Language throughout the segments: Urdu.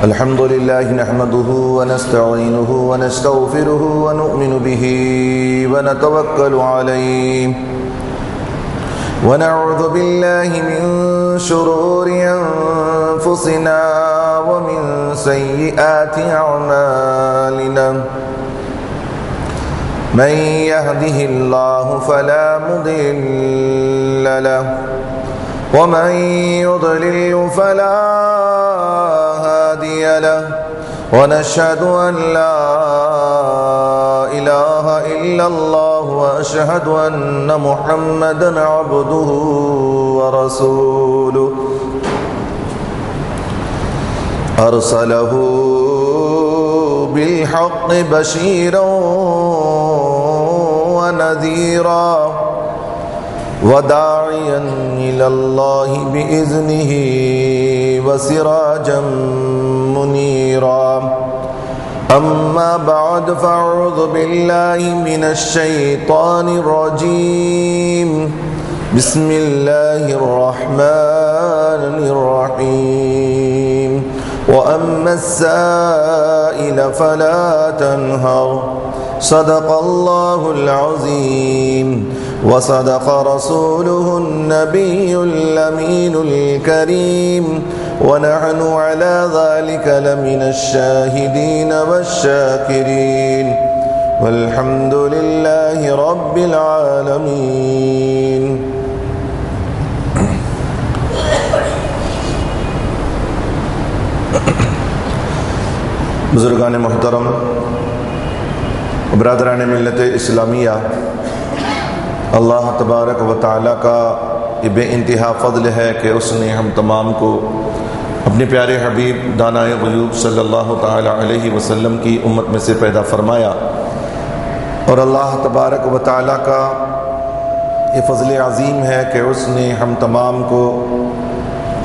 الحمد لله نحمده ونستعينه ونستغفره ونؤمن به ونتوكل عليه ونعوذ بالله من شرور أنفسنا ومن سيئات أعمالنا من يهده الله فلا مضل له ومن يضلل فلا هادي له ونشهد أن لا إله إلا الله وأشهد أن محمدا عبده ورسوله أرسله بالحق بشيرا ونذيرا وداعيا إلى الله بإذنه وسراجا منيرا أما بعد فأعوذ بالله من الشيطان الرجيم بسم الله الرحمن الرحيم وأما السائل فلا تنهر صدق الله العظيم وصدق رسوله النبي الأمين الكريم ونحن على ذلك لمن الشاهدين والشاكرين والحمد لله رب العالمين. بزرگان محترم، برادران ملت اسلامیہ، اللہ تبارک و تعالیٰ کا یہ بے انتہا فضل ہے کہ اس نے ہم تمام کو اپنے پیارے حبیب دانائے غیوب صلی اللہ تعالی علیہ وسلم کی امت میں سے پیدا فرمایا، اور اللہ تبارک و تعالیٰ کا یہ فضل عظیم ہے کہ اس نے ہم تمام کو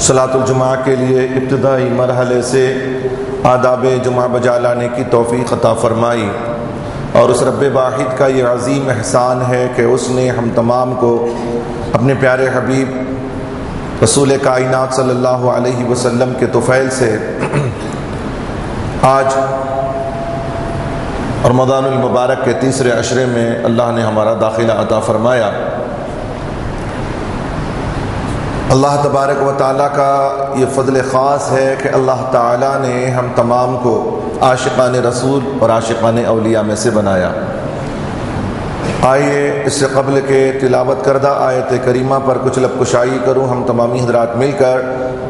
صلاۃ الجمعہ کے لیے ابتدائی مرحلے سے آداب جمعہ بجا لانے کی توفیق عطا فرمائی، اور اس رب واحد کا یہ عظیم احسان ہے کہ اس نے ہم تمام کو اپنے پیارے حبیب رسول کائنات صلی اللہ علیہ وسلم کے طفیل سے آج رمضان المبارک کے تیسرے عشرے میں اللہ نے ہمارا داخلہ عطا فرمایا۔ اللہ تبارک و تعالیٰ کا یہ فضل خاص ہے کہ اللہ تعالیٰ نے ہم تمام کو عاشقان رسول اور عاشقان اولیاء میں سے بنایا۔ آئیے اس سے قبل کے تلاوت کردہ آیت کریمہ پر کچھ لب کشائی کروں ہم تمامی حضرات مل کر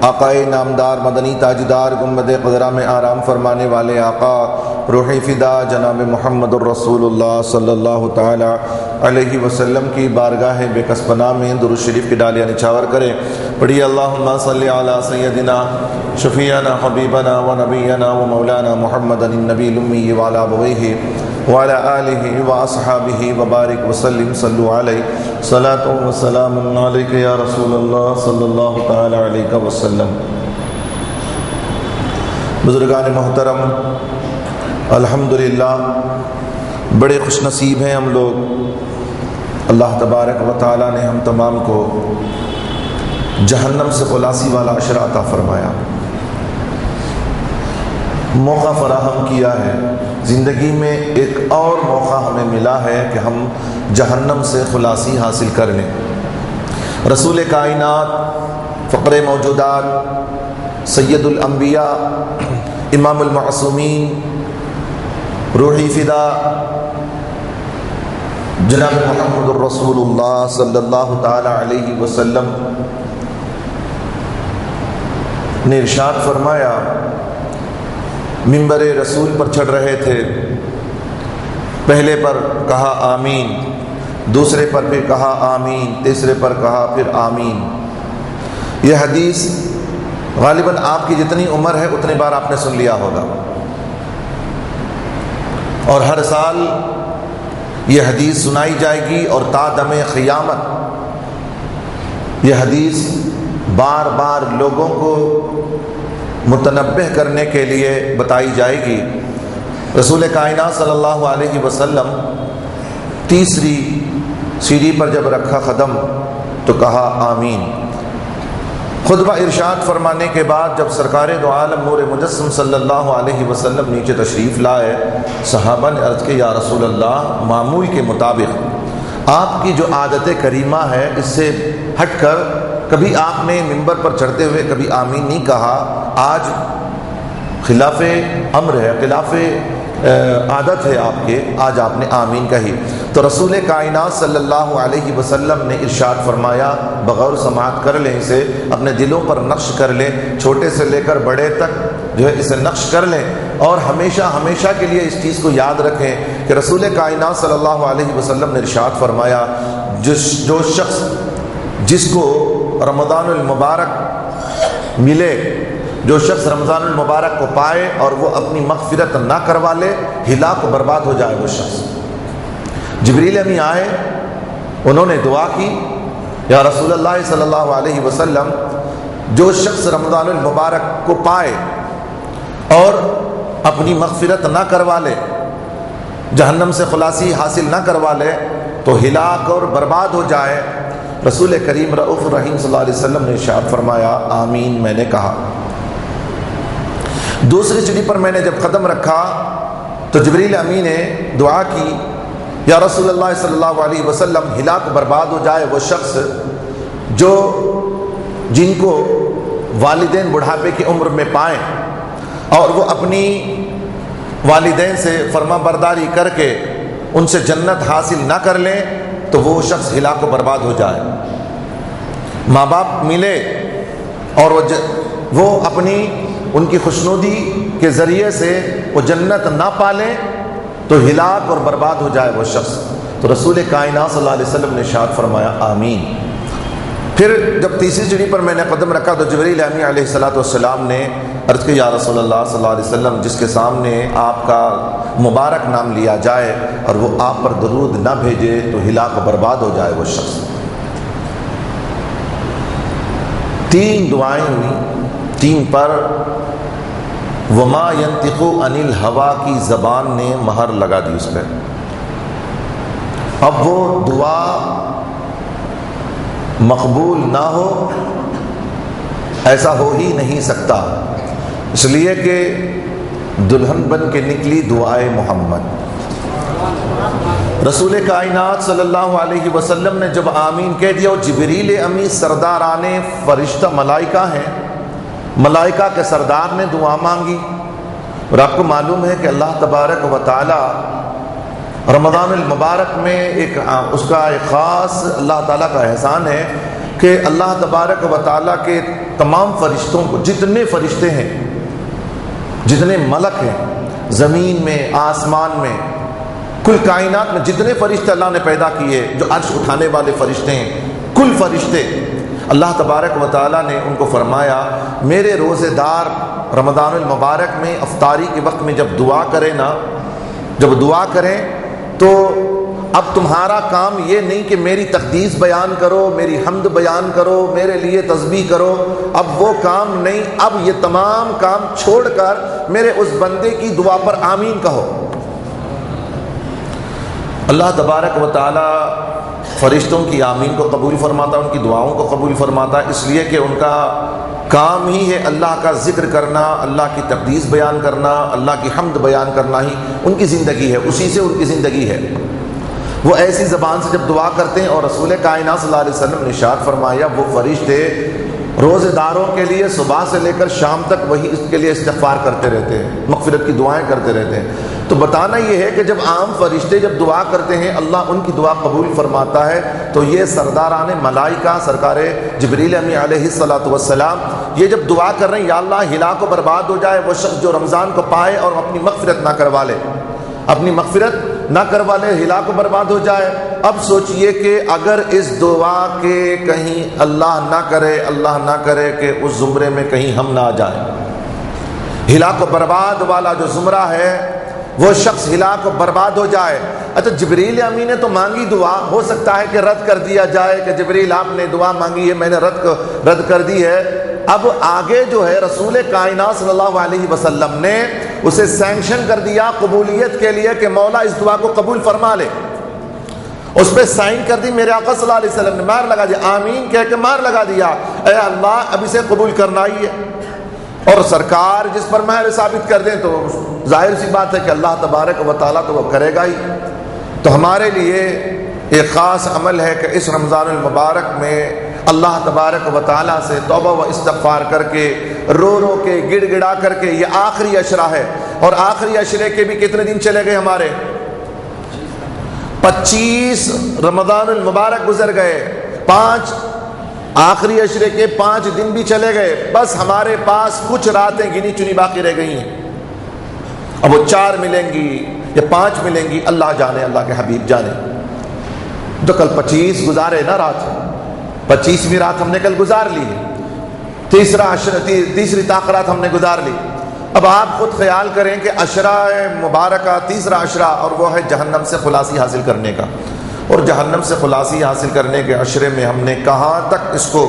آقائے نامدار مدنی تاجدار گنبد خضرا میں آرام فرمانے والے آقا روحی فدا جناب محمد الرسول اللہ صلی اللہ تعالی علیہ وسلم کی بارگاہ بے کس پناہ میں درود شریف کی ڈالیاں نچھاور کریں۔ پڑھیے اللہم صلی علی سیدنا شفیعنا حبیبنا و نبینا و مولانا محمد النبی الامی وعلی ابویہ وعلی آلہ واصحابہ وبارک وسلم صلو علیہ صلاۃ و سلام علیک یا رسول اللہ صلی اللہ تعالی علیہ وسلم۔ بزرگان محترم، الحمدللہ بڑے خوش نصیب ہیں ہم لوگ، اللہ تبارک و تعالی نے ہم تمام کو جہنم سے خلاصی والا عشرہ عطا فرمایا، موقع فراہم کیا ہے، زندگی میں ایک اور موقع ہمیں ملا ہے کہ ہم جہنم سے خلاصی حاصل کر لیں۔ رسول کائنات، فقر موجودات، سید الانبیاء، امام المعصومین، روحی فدا جناب محمد الرسول اللہ صلی اللہ تعالی علیہ وسلم نے ارشاد فرمایا، منبر رسول پر چڑھ رہے تھے، پہلے پر کہا آمین، دوسرے پر پھر کہا آمین، تیسرے پر کہا پھر آمین۔ یہ حدیث غالباً آپ کی جتنی عمر ہے اتنی بار آپ نے سن لیا ہوگا، اور ہر سال یہ حدیث سنائی جائے گی، اور تا دم قیامت یہ حدیث بار بار لوگوں کو متنبہ کرنے کے لیے بتائی جائے گی۔ رسول کائنات صلی اللہ علیہ وسلم تیسری سیڑھی پر جب رکھا قدم تو کہا آمین۔ خطبہ ارشاد فرمانے کے بعد جب سرکار دو عالم نور مجسم صلی اللہ علیہ وسلم نیچے تشریف لائے، صحابہ نے عرض کی یا رسول اللہ، معمول کے مطابق آپ کی جو عادت کریمہ ہے اس سے ہٹ کر کبھی آپ نے ممبر پر چڑھتے ہوئے کبھی آمین نہیں کہا، آج خلاف امر ہے، خلاف عادت ہے آپ کے، آج آپ نے آمین کہی۔ تو رسول کائنات صلی اللہ علیہ وسلم نے ارشاد فرمایا، بغور سماعت کر لیں، اسے اپنے دلوں پر نقش کر لیں، چھوٹے سے لے کر بڑے تک جو ہے اسے نقش کر لیں، اور ہمیشہ ہمیشہ کے لیے اس چیز کو یاد رکھیں کہ رسول کائنات صلی اللہ علیہ وسلم نے ارشاد فرمایا، جو شخص جس کو رمضان المبارک ملے، جو شخص رمضان المبارک کو پائے اور وہ اپنی مغفرت نہ کروا لے، ہلاک و برباد ہو جائے وہ شخص۔ جبریل امین آئے، انہوں نے دعا کی، یا رسول اللہ صلی اللہ علیہ وسلم، جو شخص رمضان المبارک کو پائے اور اپنی مغفرت نہ کروا لے، جہنم سے خلاصی حاصل نہ کروا لے، تو ہلاک اور برباد ہو جائے۔ رسول کریم رؤوف الرحیم صلی اللہ علیہ وسلم نے ارشاد فرمایا، آمین میں نے کہا۔ دوسری سیڑھی پر میں نے جب قدم رکھا تو جبریل امین نے دعا کی، یا رسول اللہ صلی اللہ علیہ وسلم، ہلاک برباد ہو جائے وہ شخص جن کو والدین بڑھاپے کی عمر میں پائیں اور وہ اپنی والدین سے فرما برداری کر کے ان سے جنت حاصل نہ کر لیں تو وہ شخص ہلاک و برباد ہو جائے۔ ماں باپ ملے اور وہ اپنی ان کی خوشنودی کے ذریعے سے وہ جنت نہ پالیں تو ہلاک اور برباد ہو جائے وہ شخص۔ تو رسول کائنات صلی اللہ علیہ وسلم نے ارشاد فرمایا، آمین۔ پھر جب تیسری سیڑھی پر میں نے قدم رکھا تو جبریل امین علیہ السلام نے عرض کی، یا رسول اللہ صلی اللہ علیہ وسلم، جس کے سامنے آپ کا مبارک نام لیا جائے اور وہ آپ پر درود نہ بھیجے تو ہلاک و برباد ہو جائے وہ شخص۔ تین دعائیں ہوئی، تین پر وما ينطق عن الہوا کی زبان نے مہر لگا دی اس پہ۔ اب وہ دعا مقبول نہ ہو، ایسا ہو ہی نہیں سکتا، اس لیے کہ دلہن بن کے نکلی دعائے محمد۔ رسول کائنات صلی اللہ علیہ وسلم نے جب آمین کہہ دیا، وہ جبریل امی سرداران فرشتہ ملائکہ ہیں، ملائکہ کے سردار نے دعا مانگی۔ اور آپ کو معلوم ہے کہ اللہ تبارک و تعالی رمضان المبارک میں اس کا ایک خاص اللہ تعالیٰ کا احسان ہے کہ اللہ تبارک و تعالیٰ کے تمام فرشتوں کو، جتنے فرشتے ہیں، جتنے ملک ہیں زمین میں، آسمان میں، کل کائنات میں جتنے فرشتے اللہ نے پیدا کیے، جو عرش اٹھانے والے فرشتے ہیں، کل فرشتے، اللہ تبارک و تعالیٰ نے ان کو فرمایا، میرے روزے دار رمضان المبارک میں افطاری کے وقت میں جب دعا کریں نا، جب دعا کریں تو اب تمہارا کام یہ نہیں کہ میری تقدیس بیان کرو، میری حمد بیان کرو، میرے لیے تسبیح کرو، اب وہ کام نہیں، اب یہ تمام کام چھوڑ کر میرے اس بندے کی دعا پر آمین کہو۔ اللہ تبارک و تعالی فرشتوں کی آمین کو قبول فرماتا ہے، ان کی دعاؤں کو قبول فرماتا ہے، اس لیے کہ ان کا کام ہی ہے اللہ کا ذکر کرنا، اللہ کی تقدیس بیان کرنا، اللہ کی حمد بیان کرنا ہی ان کی زندگی ہے، اسی سے ان کی زندگی ہے۔ وہ ایسی زبان سے جب دعا کرتے ہیں، اور رسول کائنات صلی اللہ علیہ وسلم نے ارشاد فرمایا، وہ فرشتے روزے داروں کے لیے صبح سے لے کر شام تک وہی اس کے لیے استغفار کرتے رہتے ہیں، مغفرت کی دعائیں کرتے رہتے ہیں۔ تو بتانا یہ ہے کہ جب عام فرشتے جب دعا کرتے ہیں اللہ ان کی دعا قبول فرماتا ہے، تو یہ سرداران ملائکہ سرکار جبریل امین علیہ السلام یہ جب دعا کر رہے ہیں، یا اللہ ہلاک و برباد ہو جائے وہ شخص جو رمضان کو پائے اور اپنی مغفرت نہ کروا لے، اپنی مغفرت نہ کروا لے، ہلاک و برباد ہو جائے۔ اب سوچئے کہ اگر اس دعا کے کہیں اللہ نہ کرے کہ اس زمرے میں کہیں ہم نہ آ جائیں، ہلاک و برباد والا جو زمرہ ہے وہ شخص ہلاک و برباد ہو جائے۔ اچھا جبریل امین نے تو مانگی دعا، ہو سکتا ہے کہ رد کر دیا جائے کہ جبریل آپ نے دعا مانگی ہے، میں نے رد کر دی ہے۔ اب آگے جو ہے رسول کائنات صلی اللہ علیہ وسلم نے اسے سینکشن کر دیا قبولیت کے لیے کہ مولا اس دعا کو قبول فرما لے۔ اس پہ سائن کر دی میرے آقا صلی اللہ علیہ وسلم نے، مہر لگا دیا، آمین کہہ کے مہر لگا دیا، اے اللہ اب اسے قبول کرنا ہی ہے۔ اور سرکار جس پر مہر ثابت کر دیں تو ظاہر سی بات ہے کہ اللہ تبارک و تعالیٰ تو وہ کرے گا ہی۔ تو ہمارے لیے ایک خاص عمل ہے کہ اس رمضان المبارک میں اللہ تبارک و تعالیٰ سے توبہ و استغفار کر کے، رو رو کے، گڑ گڑا کر کے، یہ آخری عشرہ ہے، اور آخری عشرے کے بھی کتنے دن چلے گئے ہمارے؟ 25 رمضان المبارک گزر گئے، 5 آخری عشرے کے 5 دن بھی چلے گئے، بس ہمارے پاس کچھ راتیں گنی چنی باقی رہ گئی ہیں۔ اب وہ 4 ملیں گی یا 5 ملیں گی، اللہ جانے، اللہ کے حبیب جانے۔ تو کل 25 گزارے نا رات، 25ویں رات ہم نے کل گزار لی، تیسری طاقرات ہم نے گزار لی۔ اب آپ خود خیال کریں کہ عشرہ مبارکہ، تیسرا عشرہ، اور وہ ہے جہنم سے خلاصی حاصل کرنے کا، اور جہنم سے خلاصی حاصل کرنے کے عشرے میں ہم نے کہاں تک اس کو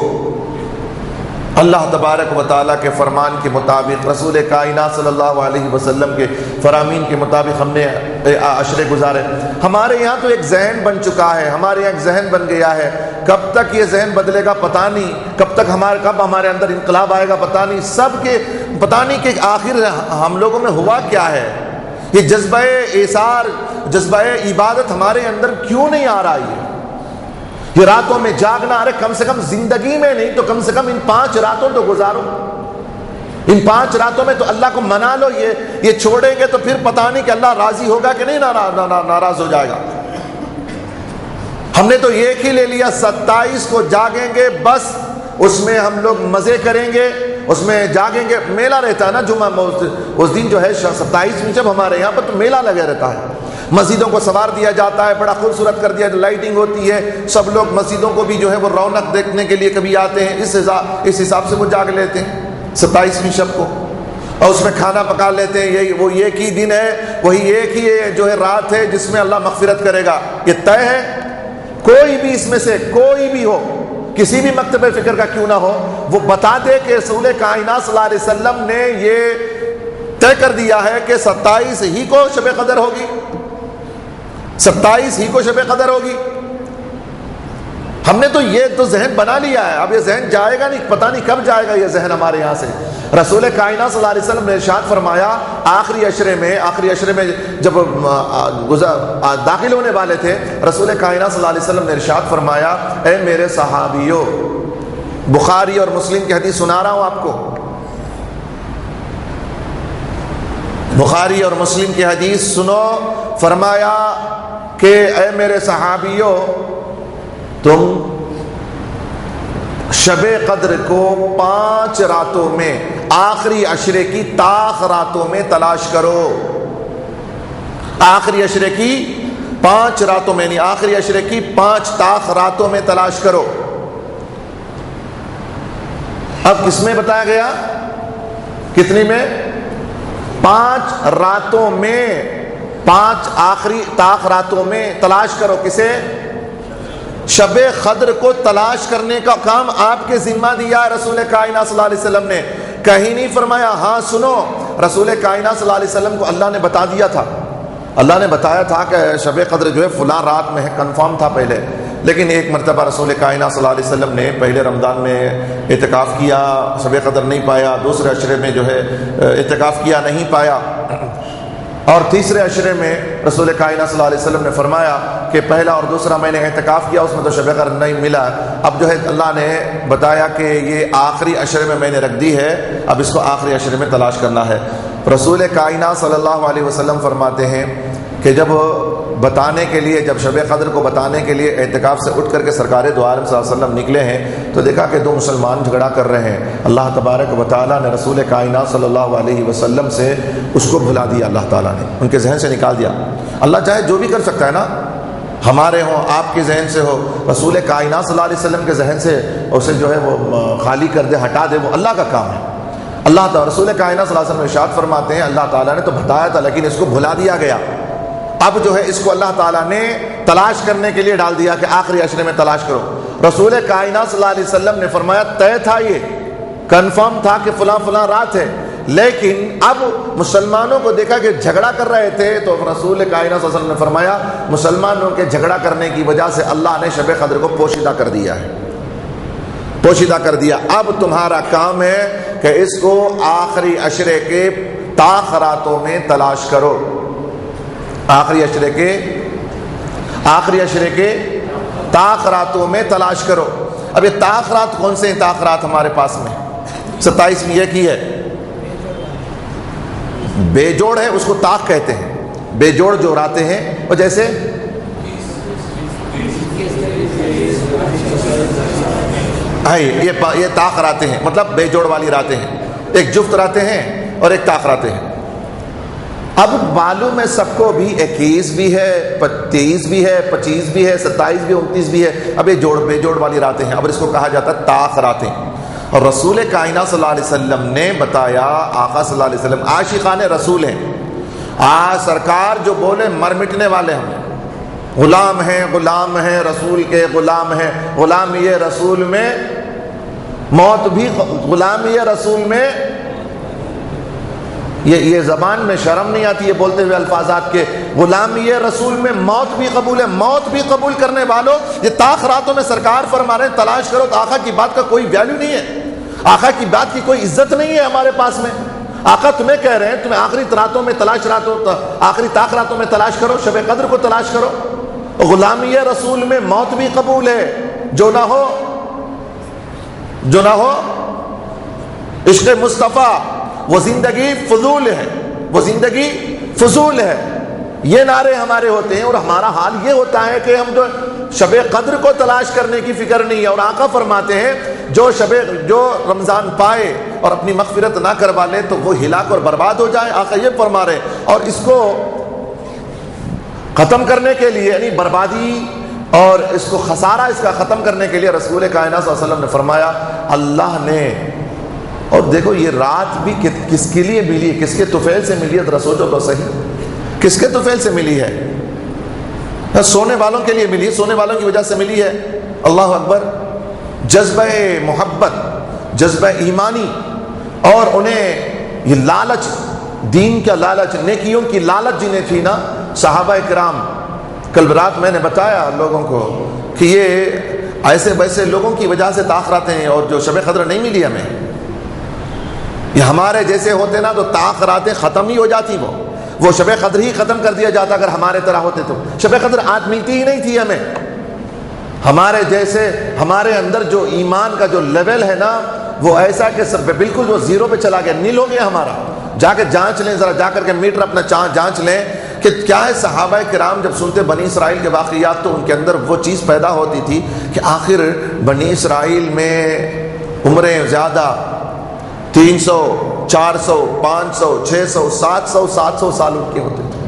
اللہ تبارک و تعالیٰ کے فرمان کے مطابق، رسول کائنات صلی اللہ علیہ وسلم کے فرامین کے مطابق ہم نے عشرے گزارے۔ ہمارے یہاں تو ایک ذہن بن چکا ہے، ہمارے یہاں ایک ذہن بن گیا ہے، کب تک یہ ذہن بدلے گا پتہ نہیں، کب ہمارے اندر انقلاب آئے گا پتہ نہیں، سب کے پتہ نہیں کہ آخر ہم لوگوں میں ہوا کیا ہے، یہ جذبہ ایثار، جذبہ عبادت ہمارے اندر کیوں نہیں آ رہا ہے؟ یہ راتوں میں جاگنا، ارے کم سے کم زندگی میں نہیں تو کم سے کم ان 5 راتوں تو گزارو، ان 5 راتوں میں تو اللہ کو منا لو۔ یہ چھوڑیں گے تو پھر پتہ نہیں کہ اللہ راضی ہوگا کہ نہیں، ناراض ہو جائے گا۔ ہم نے تو ایک ہی لے لیا، 27 کو جاگیں گے، بس اس میں ہم لوگ مزے کریں گے، اس میں جاگیں گے۔ میلہ رہتا ہے نا جمعہ، اس دن جو ہے 27ویں، جب ہمارے یہاں پر تو میلہ لگا رہتا ہے، مسجدوں کو سنوار دیا جاتا ہے، بڑا خوبصورت کر دیا، لائٹنگ ہوتی ہے، سب لوگ مسجدوں کو بھی جو ہے وہ رونق دیکھنے کے لیے کبھی آتے ہیں، اس حساب سے وہ جاگ لیتے ہیں 27ویں شب کو، اور اس میں کھانا پکا لیتے ہیں۔ وہ ایک ہی دن ہے، وہی ایک ہی جو ہے رات ہے جس میں اللہ مغفرت کرے گا، یہ طے ہے۔ کوئی بھی اس میں سے کوئی بھی ہو، کسی بھی مکتب فکر کا کیوں نہ ہو، وہ بتا دے کہ رسول کائنات صلی اللہ علیہ وسلم نے یہ طے کر دیا ہے کہ 27 ہی کو شب قدر ہوگی، 27 ہی کو شب قدر ہوگی۔ ہم نے تو یہ تو ذہن بنا لیا ہے، اب یہ ذہن جائے گا نہیں، پتہ نہیں کب جائے گا یہ ذہن ہمارے یہاں سے۔ رسول کائنات صلی اللہ علیہ وسلم نے ارشاد فرمایا، آخری عشرے میں جب داخل ہونے والے تھے، رسول کائنات صلی اللہ علیہ وسلم نے ارشاد فرمایا، اے میرے صحابیوں، بخاری اور مسلم کی حدیث سنا رہا ہوں آپ کو، بخاری اور مسلم کی حدیث سنو، فرمایا کہ اے میرے صحابیوں، تم شب قدر کو 5 راتوں میں، آخری عشرے کی طاق راتوں میں تلاش کرو۔ آخری عشرے کی 5 راتوں میں، یعنی آخری عشرے کی 5 طاق راتوں میں تلاش کرو۔ اب کس میں بتایا گیا؟ کتنی میں؟ 5 راتوں میں، 5 آخری طاق راتوں میں تلاش کرو۔ کسے؟ شب قدر کو تلاش کرنے کا کام آپ کے ذمہ دیا ہے رسول کائنات صلی اللہ علیہ وسلم نے، کہیں نہیں فرمایا ہاں سنو، رسول کائنات صلی اللہ علیہ وسلم کو اللہ نے بتا دیا تھا، اللہ نے بتایا تھا کہ شب قدر جو ہے فلاں رات میں ہے، کنفرم تھا پہلے، لیکن ایک مرتبہ رسول کائنات صلی اللہ علیہ وسلم نے پہلے رمضان میں اعتکاف کیا، شب قدر نہیں پایا، دوسرے عشرے میں جو ہے اعتکاف کیا، نہیں پایا، اور تیسرے عشرے میں رسول کائنات صلی اللہ علیہ وسلم نے فرمایا کہ پہلا اور دوسرا میں نے اعتکاف کیا، اس میں تو شب قدر نہیں ملا، اب جو ہے اللہ نے بتایا کہ یہ آخری عشرے میں نے رکھ دی ہے، اب اس کو آخری عشرے میں تلاش کرنا ہے۔ رسول کائنات صلی اللہ علیہ وسلم فرماتے ہیں کہ جب بتانے کے لیے، جب شب قدر کو بتانے کے لیے اعتکاف سے اٹھ کر کے سرکار دو عالم صلی اللہ علیہ وسلم نکلے ہیں، تو دیکھا کہ 2 مسلمان جھگڑا کر رہے ہیں۔ اللہ تبارک و تعالیٰ نے رسول کائنات صلی اللہ علیہ وسلم سے اس کو بھلا دیا، اللہ تعالیٰ نے ان کے ذہن سے نکال دیا۔ اللہ چاہے جو بھی کر سکتا ہے نا، ہمارے ہوں، آپ کے ذہن سے ہو، رسول کائنات صلی اللہ علیہ وسلم کے ذہن سے اسے جو ہے وہ خالی کر دے، ہٹا دے، وہ اللہ کا کام ہے۔ اللہ تعالیٰ رسول کائنات صلی اللہ علیہ وسلم ارشاد فرماتے ہیں، اللہ تعالیٰ نے تو بتایا تھا لیکن اس کو بھلا دیا گیا، اب جو ہے اس کو اللہ تعالیٰ نے تلاش کرنے کے لیے ڈال دیا کہ آخری عشرے میں تلاش کرو۔ رسول کائنات صلی اللہ علیہ وسلم نے فرمایا طے تھا، یہ کنفرم تھا کہ فلاں فلاں رات ہے، لیکن اب مسلمانوں کو دیکھا کہ جھگڑا کر رہے تھے تو رسول کائنات صلی اللہ علیہ وسلم نے فرمایا مسلمانوں کے جھگڑا کرنے کی وجہ سے اللہ نے شب قدر کو پوشیدہ کر دیا ہے، پوشیدہ کر دیا۔ اب تمہارا کام ہے کہ اس کو آخری عشرے کے تاخراتوں میں تلاش کرو، آخری عشرے کے تاخراتوں میں تلاش کرو۔ اب یہ تاخرات کون سے ہیں؟ تاخرات ہمارے پاس میں 27 میں یہ کی ہے، بے جوڑ ہے، اس کو تاخ کہتے ہیں، بے جوڑ جو راتیں ہیں، اور جیسے یہ تاخ راتیں ہیں، مطلب بے جوڑ والی راتیں ہیں، ایک جفت راتیں ہیں اور ایک تاخ راتیں ہیں۔ اب معلوم ہے سب کو بھی 21 بھی ہے، 23 بھی ہے، 25 بھی ہے، 27 بھی، 29 بھی ہے، اب یہ بے جوڑ والی راتیں ہیں، اب اس کو کہا جاتا ہے تاخ راتیں۔ اور رسول کائنات صلی اللہ علیہ وسلم نے بتایا، آقا صلی اللہ علیہ وسلم عاشقان رسول ہیں، سرکار جو بولے مر مٹنے والے ہم غلام ہیں رسول کے، غلام ہیں، غلامی رسول میں موت بھی، غلامی رسول میں یہ زبان میں شرم نہیں آتی یہ بولتے ہوئے الفاظات کے، غلامی رسول میں موت بھی قبول ہے۔ موت بھی قبول کرنے والوں، یہ تاخراتوں میں سرکار فرما رہے ہیں تلاش کرو، تو آقا کی بات کا کوئی ویلیو نہیں ہے، آقا کی بات کی کوئی عزت نہیں ہے ہمارے پاس میں۔ آقا تمہیں کہہ رہے ہیں تمہیں آخری راتوں میں تلاش، آخری تاخراتوں میں تلاش کرو، شب قدر کو تلاش کرو۔ غلامی رسول میں موت بھی قبول ہے، جو نہ ہو عشق مصطفیٰ، وہ زندگی فضول ہے، یہ نعرے ہمارے ہوتے ہیں۔ اور ہمارا حال یہ ہوتا ہے کہ ہم جو شب قدر کو تلاش کرنے کی فکر نہیں ہے، اور آقا فرماتے ہیں جو رمضان پائے اور اپنی مغفرت نہ کروا لے تو وہ ہلاک اور برباد ہو جائے، آقا یہ فرما رہے ہیں۔ اور اس کو ختم کرنے کے لیے، یعنی بربادی اور اس کو خسارہ اس کا ختم کرنے کے لیے رسول کائنات صلی اللہ علیہ وسلم نے فرمایا اللہ نے، اور دیکھو یہ رات بھی کس کے لیے ملی ہے، کس کے طفیل سے ملی ہے، ذرا سوچو تو صحیح، کس کے طفیل سے ملی ہے؟ سونے والوں کے لیے ملی ہے، سونے والوں کی وجہ سے ملی ہے۔ اللہ اکبر، جذبہ محبت، جذبہ ایمانی، اور انہیں یہ لالچ، دین کا لالچ، نیکیوں کی لالچ جنہیں تھی نا صحابہ کرام، کل رات میں نے بتایا لوگوں کو کہ یہ ایسے ویسے لوگوں کی وجہ سے تاخراتیں ہیں، اور جو شب قدر نہیں ملی ہمیں، یہ ہمارے جیسے ہوتے نا تو تاخراتیں ختم ہی ہو جاتی، وہ شب قدر ہی ختم کر دیا جاتا اگر ہمارے طرح ہوتے تو۔ شب قدر آج ملتی ہی نہیں تھی ہمیں، ہمارے جیسے، ہمارے اندر جو ایمان کا جو لیول ہے نا وہ ایسا کہ سب بالکل وہ زیرو پہ چلا گیا، نیل ہو گیا ہمارا۔ جا کے جانچ لیں، ذرا جا کر کے میٹر اپنا جانچ لیں کہ کیا ہے۔ صحابہ کرام جب سنتے بنی اسرائیل کے واقعات تو ان کے اندر وہ چیز پیدا ہوتی تھی کہ آخر بنی اسرائیل میں عمریں زیادہ 300 400 500 600 700 سال ان کے ہوتے تھے،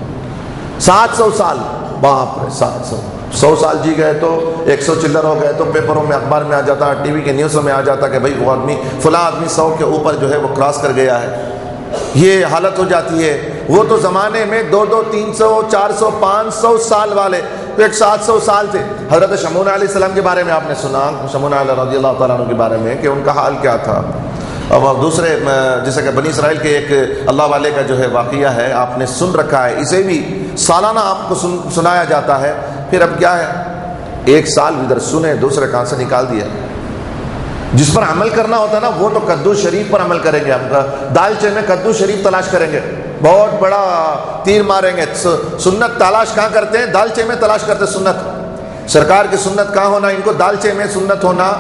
700 سال، باپ رے 100 سال جی گئے تو 100 چلر ہو گئے تو پیپروں میں اخبار میں آ جاتا، ٹی وی کے نیوزوں میں آ جاتا کہ بھائی وہ آدمی فلاں آدمی 100 کے اوپر جو ہے وہ کراس کر گیا ہے، یہ حالت ہو جاتی ہے۔ وہ تو زمانے میں 200 300 400 500 سال والے تو 700 سال تھے۔ حضرت شمعون علیہ السلام کے بارے میں آپ نے سنا، شمعون علیہ رضی اللہ تعالیٰ عنہ کے بارے میں، کہ ان کا حال کیا تھا۔ اور دوسرے جیسے کہ بنی اسرائیل کے ایک اللہ والے کا جو ہے واقعہ ہے، آپ نے سن رکھا ہے، اسے بھی سالانہ آپ کو سنایا جاتا ہے۔ پھر اب کیا ہے، ایک سال ادھر سنے، دوسرے کان سے نکال دیا۔ جس پر عمل کرنا ہوتا ہے نا وہ تو کدو شریف پر عمل کریں گے، ہم دالچے میں کدو شریف تلاش کریں گے، بہت بڑا تیر ماریں گے۔ سنت تلاش کہاں کرتے ہیں؟ دالچے میں تلاش کرتے سنت، سرکار کی سنت کہاں ہونا؟ ان کو دالچے میں سنت ہونا،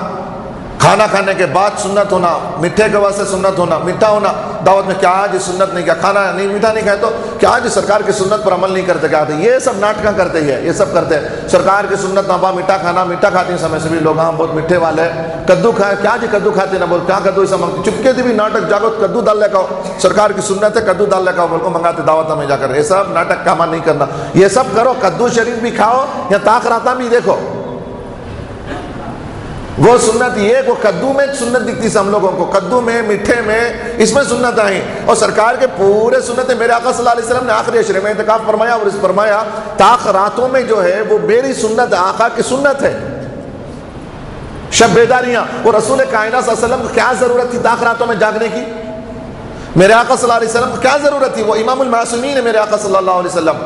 کھانا کھانے کے بعد سنت ہونا، میٹھے کے واسطے سنت ہونا، میٹھا ہونا دعوت میں، کیا جی سنت نہیں کیا، کھانا نہیں میٹھا نہیں کھائے تو کیا جی سرکار کی سنت پر عمل نہیں کرتے، کیا یہ سب ناٹکاں کرتے ہیں، یہ سب کرتے ہیں۔ سرکار کی سنت نہ با میٹھا کھانا، میٹھا کھاتے ہیں سمے سے بھی لوگ، ہاں بہت میٹھے والے، کدو کھائے، کیا جی کدو کھاتے نہ بول، کیا کدو ایسا منگتے، چپکے سے بھی ناٹک، جاگو کدو دال لے کے آؤ، سرکار کی سنت ہے کدو دال لے کے آؤ بول کو منگاتے دعوت میں جا کر، یہ سب ناٹک کام نہیں کرنا، یہ سب کرو، کدو شریف بھی کھاؤ یا تاخراتا بھی دیکھو۔ وہ سنت یہ وہ کدو میں سنت دکھتی سے ہم لوگوں کو، کدو میں، میٹھے میں، اس میں سنت آئی، اور سرکار کے پورے سنت میرے آقا صلی اللہ علیہ وسلم نے آخری عشرے میں اعتکاف فرمایا، اور اس فرمایا تاخراتوں میں جو ہے وہ میری سنت، آقا کی سنت ہے، شب بیداریاں۔ اور رسول کائنات صلی اللہ علیہ وسلم کو کیا ضرورت تھی تاخراتوں میں جاگنے کی؟ میرے آقا صلی اللہ علیہ وسلم کو کیا ضرورت تھی؟ وہ امام المعصومین ہے میرے آقا صلی اللہ علیہ وسلم.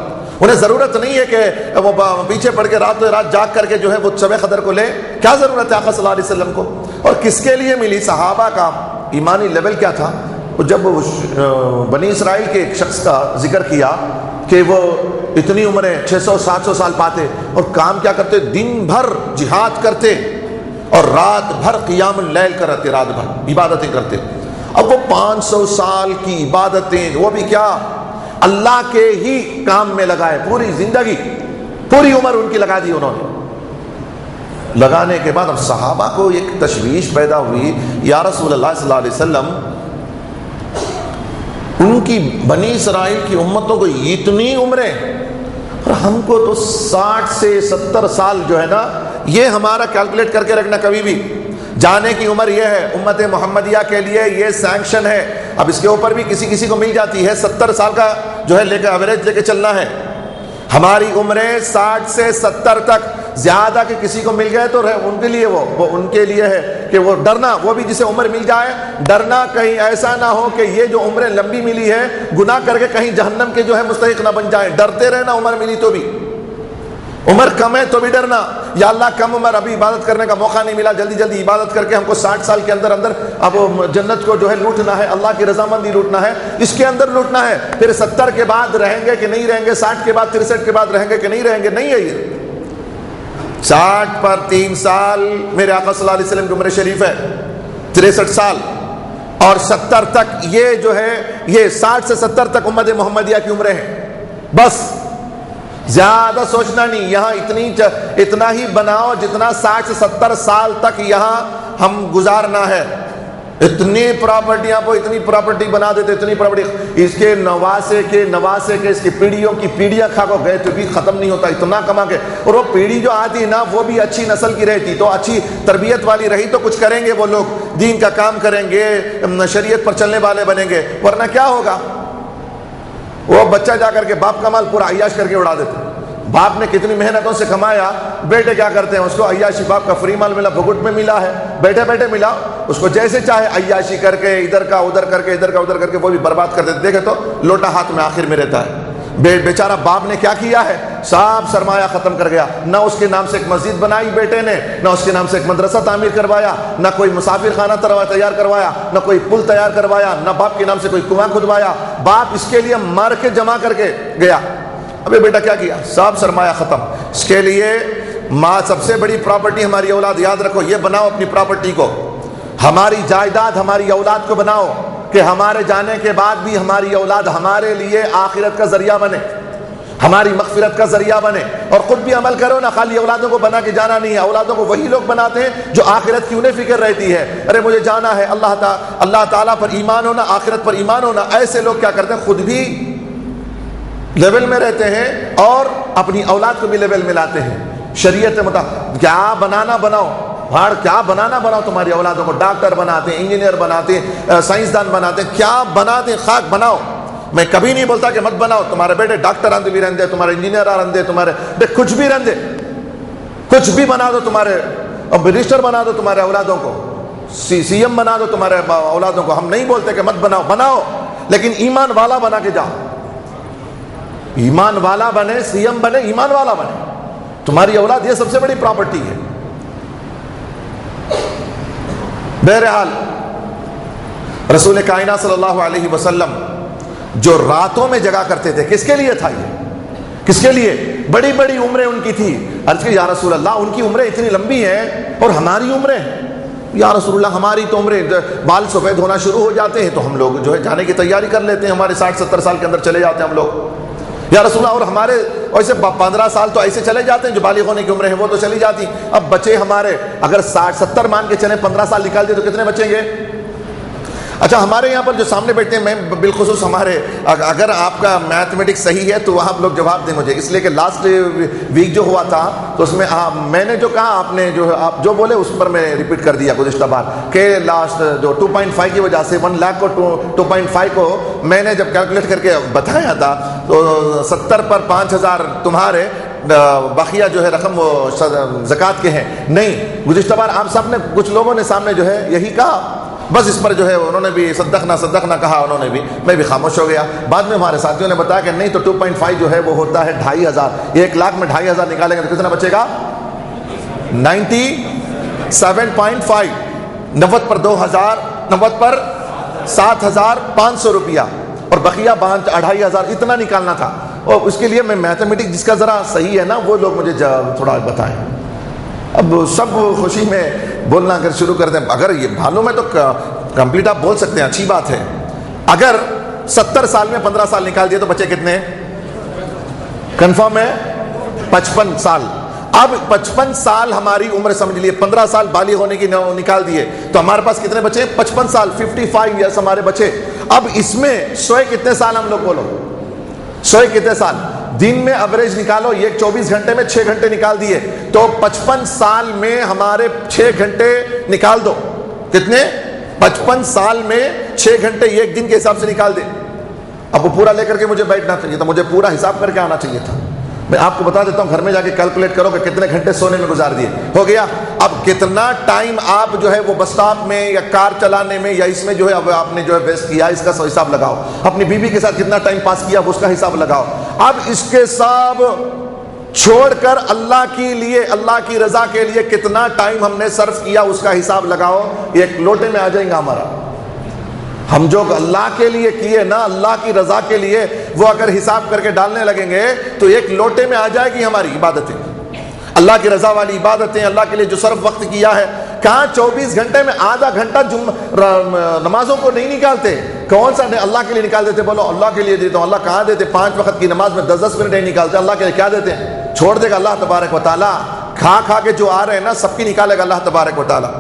انہیں ضرورت نہیں ہے کہ وہ پیچھے پڑ کے رات جاگ کر کے جو ہے وہ شب قدر کو لے. کیا ضرورت ہے آقا صلی اللہ علیہ وسلم کو؟ اور کس کے لیے ملی؟ صحابہ کا ایمانی لیول کیا تھا؟ جب بنی اسرائیل کے ایک شخص کا ذکر کیا کہ وہ اتنی عمریں 600-700 سال پاتے اور کام کیا کرتے؟ دن بھر جہاد کرتے اور رات بھر قیام اللیل کرتے، رات بھر عبادتیں کرتے. اب وہ 500 سال کی عبادتیں، وہ بھی کیا اللہ کے ہی کام میں لگائے، پوری زندگی پوری عمر ان کی لگا دی انہوں نے. لگانے کے بعد اب صحابہ کو ایک تشویش پیدا ہوئی، یا رسول اللہ صلی اللہ علیہ وسلم، ان کی بنی اسرائیل کی امتوں کو اتنی عمریں اور ہم کو تو 60 سے 70 سال جو ہے نا، یہ ہمارا کیلکولیٹ کر کے رکھنا. کبھی بھی جانے کی عمر یہ ہے امت محمدیہ کے لیے، یہ سینکشن ہے. اب اس کے اوپر بھی کسی کو مل جاتی ہے، 70 سال کا جو ہے لے کے ایوریج لے کے چلنا ہے. ہماری عمریں 60 سے 70 تک، زیادہ کہ کسی کو مل گئے تو ان کے لیے وہ ان کے لیے ہے کہ وہ ڈرنا، وہ بھی جسے عمر مل جائے ڈرنا کہیں ایسا نہ ہو کہ یہ جو عمریں لمبی ملی ہے گناہ کر کے کہیں جہنم کے جو ہے مستحق نہ بن جائیں. ڈرتے رہنا عمر ملی تو بھی، عمر کم ہے تو بھی ڈرنا، یا اللہ کم عمر، ابھی عبادت کرنے کا موقع نہیں ملا، جلدی جلدی عبادت کر کے ہم کو 60 سال کے اندر اب جنت کو جو ہے لوٹنا ہے، اللہ کی رضامندی لوٹنا ہے، اس کے اندر لوٹنا ہے. پھر 70 کے بعد رہیں گے کہ نہیں رہیں گے، 60 کے بعد 63 کے بعد رہیں گے کہ نہیں رہیں گے، نہیں ہے. یہ 60 پر 3 سال میرے آقا صلی اللہ علیہ وسلم کی عمر شریف ہے، 63 سال، اور 70 تک یہ جو ہے یہ 60 سے 70 تک امت محمدیہ کی عمریں ہیں. بس زیادہ سوچنا نہیں، یہاں اتنا ہی بناؤ جتنا 60 سے 70 سال تک یہاں ہم گزارنا ہے. اتنی پراپرٹیاں کو اتنی پراپرٹی بنا دیتے، اتنی پراپرٹی، اس کے نواسے کے اس کی پیڑھیوں کی پیڑھیاں کھا کو گئے تو بھی ختم نہیں ہوتا، اتنا کما کے. اور وہ پیڑھی جو آتی نا وہ بھی اچھی نسل کی رہتی تو اچھی تربیت والی رہی تو کچھ کریں گے، وہ لوگ دین کا کام کریں گے، شریعت پر چلنے والے بنیں گے. ورنہ کیا ہوگا؟ وہ بچہ جا کر کے باپ کا مال پورا عیاش کر کے اڑا دیتے. باپ نے کتنی محنتوں سے کمایا، بیٹے کیا کرتے ہیں؟ اس کو عیاشی، باپ کا فری مال ملا، بھگٹ میں ملا ہے، بیٹھے بیٹھے ملا، اس کو جیسے چاہے عیاشی کر کے ادھر کا ادھر کر کے ادھر کا ادھر کر کے وہ بھی برباد کر دیتے. دیکھے تو لوٹا ہاتھ میں آخر میں رہتا ہے. بیچارہ باپ نے کیا کیا ہے؟ سب سرمایہ ختم کر گیا. نہ اس کے نام سے ایک مسجد بنائی بیٹے نے، نہ اس کے نام سے ایک مدرسہ تعمیر کروایا، نہ کوئی مسافر خانہ تیار کروایا، نہ کوئی پل تیار کروایا، نہ باپ کے نام سے کوئی کنواں کھدوایا. باپ اس کے لیے مر کے جمع کر کے گیا. ابے بیٹا کیا کیا؟ سب سرمایہ ختم. اس کے لیے ماں سب سے بڑی پراپرٹی ہماری اولاد. یاد رکھو، یہ بناؤ اپنی پراپرٹی کو، ہماری جائیداد ہماری اولاد کو بناؤ کہ ہمارے جانے کے بعد بھی ہماری اولاد ہمارے لیے آخرت کا ذریعہ بنے، ہماری مغفرت کا ذریعہ بنے. اور خود بھی عمل کرو نا، خالی اولادوں کو بنا کے جانا نہیں ہے. اولادوں کو وہی لوگ بناتے ہیں جو آخرت کی انہیں فکر رہتی ہے. ارے مجھے جانا ہے، اللہ تعالیٰ پر ایمان ہونا، آخرت پر ایمان ہونا. ایسے لوگ کیا کرتے ہیں؟ خود بھی لیول میں رہتے ہیں اور اپنی اولاد کو بھی لیول میں لاتے ہیں. شریعت مطابق کیا بنانا بناؤ، کیا بنانا بناؤ. تمہاری اولادوں کو ڈاکٹر بناتے ہیں، انجینئر بناتے ہیں، سائنسدان بناتے ہیں، کیا بناتے ہیں؟ خاک بناؤ. میں کبھی نہیں بولتا کہ مت بناؤ. تمہارے بیٹے ڈاکٹر آندے بھی رہندے، تمہارے انجینئر آندے، تمہارے کچھ بھی رہندے، کچھ بھی بنا دو. تمہارے منسٹر بنا دو تمہارے اولادوں کو، سی ایم بنا دو تمہارے اولادوں کو. ہم نہیں بولتے کہ مت بناؤ، بناؤ، لیکن ایمان والا بنا کے جاؤ. ایمان والا بنے، سی ایم بنے، ایمان والا بنے. تمہاری اولاد یہ سب سے بڑی پراپرٹی ہے. بہرحال رسول کائنات صلی اللہ علیہ وسلم جو راتوں میں جگا کرتے تھے، کس کے لیے تھا یہ؟ کس کے لیے؟ بڑی بڑی عمریں ان کی تھی. عرض کہ یا رسول اللہ ان کی عمریں اتنی لمبی ہیں اور ہماری عمریں، یا رسول اللہ ہماری تو عمریں بال سفید ہونا شروع ہو جاتے ہیں تو ہم لوگ جو ہے جانے کی تیاری کر لیتے ہیں، ہمارے 60-70 سال کے اندر چلے جاتے ہیں ہم لوگ. یا رسول اللہ اور ہمارے ایسے 15 سال تو ایسے چلے جاتے ہیں، جو بالغ ہونے کی عمریں ہیں وہ تو چلی جاتی. اب بچے ہمارے اگر 60-70 مان کے چلیں، 15 سال نکال دیں تو کتنے بچیں گے؟ اچھا ہمارے یہاں پر جو سامنے بیٹھتے ہیں، میں بالخصوص ہمارے، اگر آپ کا میتھمیٹکس صحیح ہے تو آپ لوگ جواب دیں مجھے، اس لیے کہ لاسٹ ویک جو ہوا تھا تو اس میں میں نے جو کہا آپ نے جو آپ جو بولے اس پر میں ریپیٹ کر دیا گزشتہ بار کہ لاسٹ جو 2.5 کی وجہ سے 1 لاکھ کو 2.5 کو میں نے جب کیلکولیٹ کر کے بتایا تھا تو 70 پر 5000 تمہارے بقیہ جو ہے رقم وہ زکوٰۃ کے ہیں. نہیں، گزشتہ بار آپ سب نے کچھ لوگوں نے سامنے جو ہے یہی کہا. بس اس پر جو ہے انہوں نے بھی صدقنا کہا انہوں نے بھی، میں بھی خاموش ہو گیا۔ بعد میں ہمارے ساتھیوں نے بتایا کہ نہیں تو 2.5 جو ہے وہ ہوتا ہے 2,500، 1 لاکھ میں 2,500 نکالیں گے تو کتنا بچے گا؟ 97.5، 90 پر 2,000، 90 پر 7,500 روپیہ، اور بقیہ 2,500 اتنا نکالنا تھا۔ اور اس کے لیے میں میتھمیٹک جس کا ذرا صحیح ہے نا وہ لوگ مجھے تھوڑا بتائیں۔ اب سب خوشی میں بولنا اگر شروع کر دیں، اگر یہ معلوم ہے تو کمپلیٹ آپ بول سکتے ہیں، اچھی بات ہے۔ اگر 70 سال میں 15 سال نکال دیے تو بچے کتنے؟ کنفرم ہے 55 سال۔ اب 55 سال ہماری عمر سمجھ لیے، 15 سال بالغ ہونے کی نکال دیے تو ہمارے پاس کتنے بچے؟ 55 سال، 55 ایئرس ہمارے بچے۔ اب اس میں سوئے کتنے سال ہم لوگ بولو؟ سوئے کتنے سال؟ دن میں ایوریج نکالو، یہ 24 گھنٹے میں 6 گھنٹے نکال دیے تو 55 سال میں ہمارے 6 گھنٹے نکال دو، کتنے؟ 55 سال میں 6 گھنٹے ایک دن کے حساب سے نکال دے۔ اب وہ پورا لے کر کے مجھے بیٹھنا چاہیے تھا، مجھے پورا حساب کر کے آنا چاہیے تھا۔ میں آپ کو بتا دیتا ہوں، گھر میں جا کے کیلکولیٹ کرو کہ کتنے گھنٹے سونے میں گزار دیے، ہو گیا۔ اب کتنا ٹائم آپ جو ہے وہ بس اسٹاپ میں یا کار چلانے میں یا اس میں جو ہے اب آپ نے جو ہے ویسٹ کیا، اس کا حساب لگاؤ۔ اپنی بیوی کے ساتھ کتنا ٹائم پاس کیا اس کا حساب لگاؤ۔ اب اس کے سب چھوڑ کر اللہ کے لیے، اللہ کی رضا کے لیے کتنا ٹائم ہم نے صرف کیا اس کا حساب لگاؤ، ایک لوٹے میں آ جائیں گا ہمارا۔ ہم جو اللہ کے لیے کیے نا، اللہ کی رضا کے لیے، وہ اگر حساب کر کے ڈالنے لگیں گے تو ایک لوٹے میں آ جائے گی ہماری عبادتیں، اللہ کی رضا والی عبادتیں، اللہ کے لیے جو صرف وقت کیا ہے۔ کہاں 24 گھنٹے میں آدھا گھنٹہ نمازوں کو نہیں نکالتے؟ کون سا اللہ کے لیے نکال دیتے؟ بولو اللہ کے لیے دیتا ہوں۔ اللہ کہاں دیتے؟ 5 وقت کی نماز میں 10 منٹ نہیں نکالتے، اللہ کے لیے کیا دیتے ہیں؟ چھوڑ دے گا اللہ تبارک و تعالیٰ، کھا کے جو آ رہے ہیں نا سب کی نکالے گا اللہ تبارک و تعالیٰ۔